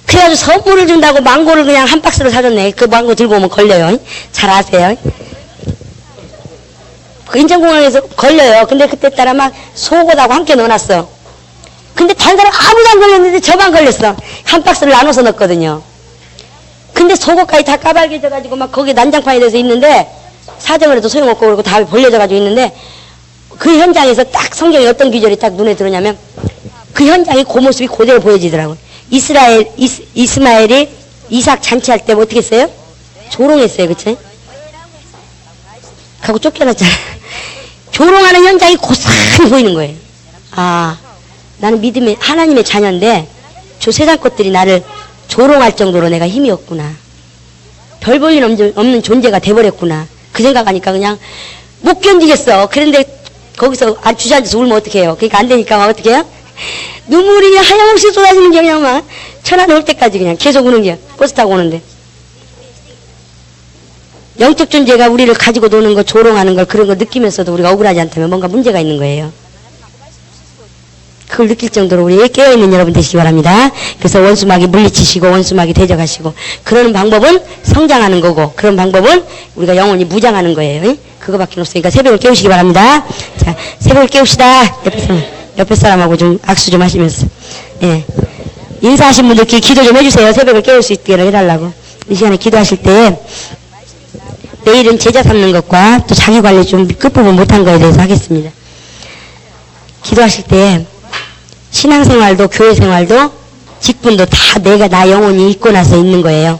그래가지고 선물을 준다고 망고를 그냥 한 박스를 사줬네. 그 망고 들고 오면 걸려요. 잘 아세요? 그 인천공항에서 걸려요. 근데 그때 따라 막 속옷하고 함께 넣어놨어. 근데 다른 사람 아무도 안 걸렸는데 저만 걸렸어. 한 박스를 나눠서 넣었거든요. 근데 속옷까지 다 까발겨져가지고 막 거기 난장판이 돼서 있는데 사정을 해도 소용없고 그러고 다 벌려져가지고 있는데 그 현장에서 딱 성경에 어떤 귀절이 딱 눈에 들어오냐면 그 현장이 그 모습이 그대로 보여지더라고요. 이스마엘이 이삭 잔치할 때 뭐 어떻게 했어요? 조롱했어요. 그치? 하고 쫓겨났잖아. 조롱하는 현장이 고스란히 보이는 거예요. 아, 나는 믿음의 하나님의 자녀인데 저 세상 것들이 나를 조롱할 정도로 내가 힘이 없구나. 별 볼 일 없는 존재가 돼버렸구나. 그 생각하니까 그냥 못 견디겠어. 그런데 거기서 주저앉아서 울면 어떡해요. 그러니까 안 되니까 막 어떻게 해요? 눈물이 그냥 하염없이 쏟아지는 게 그냥 막 천안에 올 때까지 그냥 계속 우는 게 버스 타고 오는데. 영적 존재가 우리를 가지고 노는 거, 조롱하는 걸 그런 거 느끼면서도 우리가 억울하지 않다면 뭔가 문제가 있는 거예요. 그걸 느낄 정도로 우리 깨어있는 여러분 되시기 바랍니다. 그래서 원수마귀 물리치시고 원수마귀 대적하시고 그러는 방법은 성장하는 거고 그런 방법은 우리가 영원히 무장하는 거예요. 그거밖에 없으니까 새벽을 깨우시기 바랍니다. 자, 새벽을 깨웁시다. 옆에 사람하고 좀 악수 좀 하시면서. 예. 인사하신 분들끼리 기도 좀 해주세요. 새벽을 깨울 수 있게 해달라고. 이 시간에 기도하실 때 내일은 제자 삼는 것과 또 자기 관리 좀 끝부분 못한 거에 대해서 하겠습니다. 기도하실 때 신앙생활도 교회생활도 직분도 다 내가 나 영혼이 있고 나서 있는 거예요.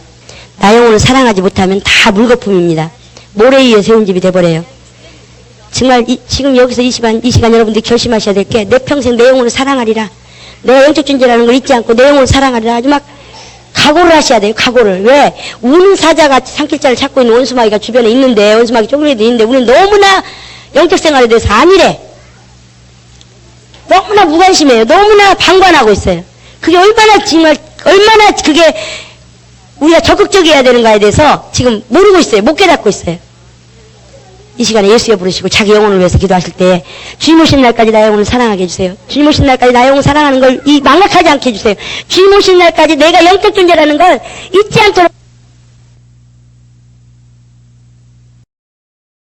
나 영혼을 사랑하지 못하면 다 물거품입니다. 모래 위에 세운 집이 돼버려요. 정말 지금 여기서 이 시간 여러분들이 결심하셔야 될 게 내 평생 내 영혼을 사랑하리라. 내가 영적 존재라는 걸 잊지 않고 내 영혼을 사랑하리라. 아주 막 각오를 하셔야 돼요. 각오를. 왜? 우는 사자가 산길자를 찾고 있는 원수마귀가 주변에 있는데 원수마귀 쪼그레도 있는데 우리는 너무나 영적 생활에 대해서 아니래. 너무나 무관심해요. 너무나 방관하고 있어요. 그게 얼마나 그게 우리가 적극적이어야 되는가에 대해서 지금 모르고 있어요. 못 깨닫고 있어요. 이 시간에 예수여 부르시고 자기 영혼을 위해서 기도하실 때 주님 오신 날까지 나 영혼을 사랑하게 해주세요. 주님 오신 날까지 나 영혼 사랑하는 걸 망각하지 않게 해주세요. 주님 오신 날까지 내가 영적 존재라는 걸 잊지 않도록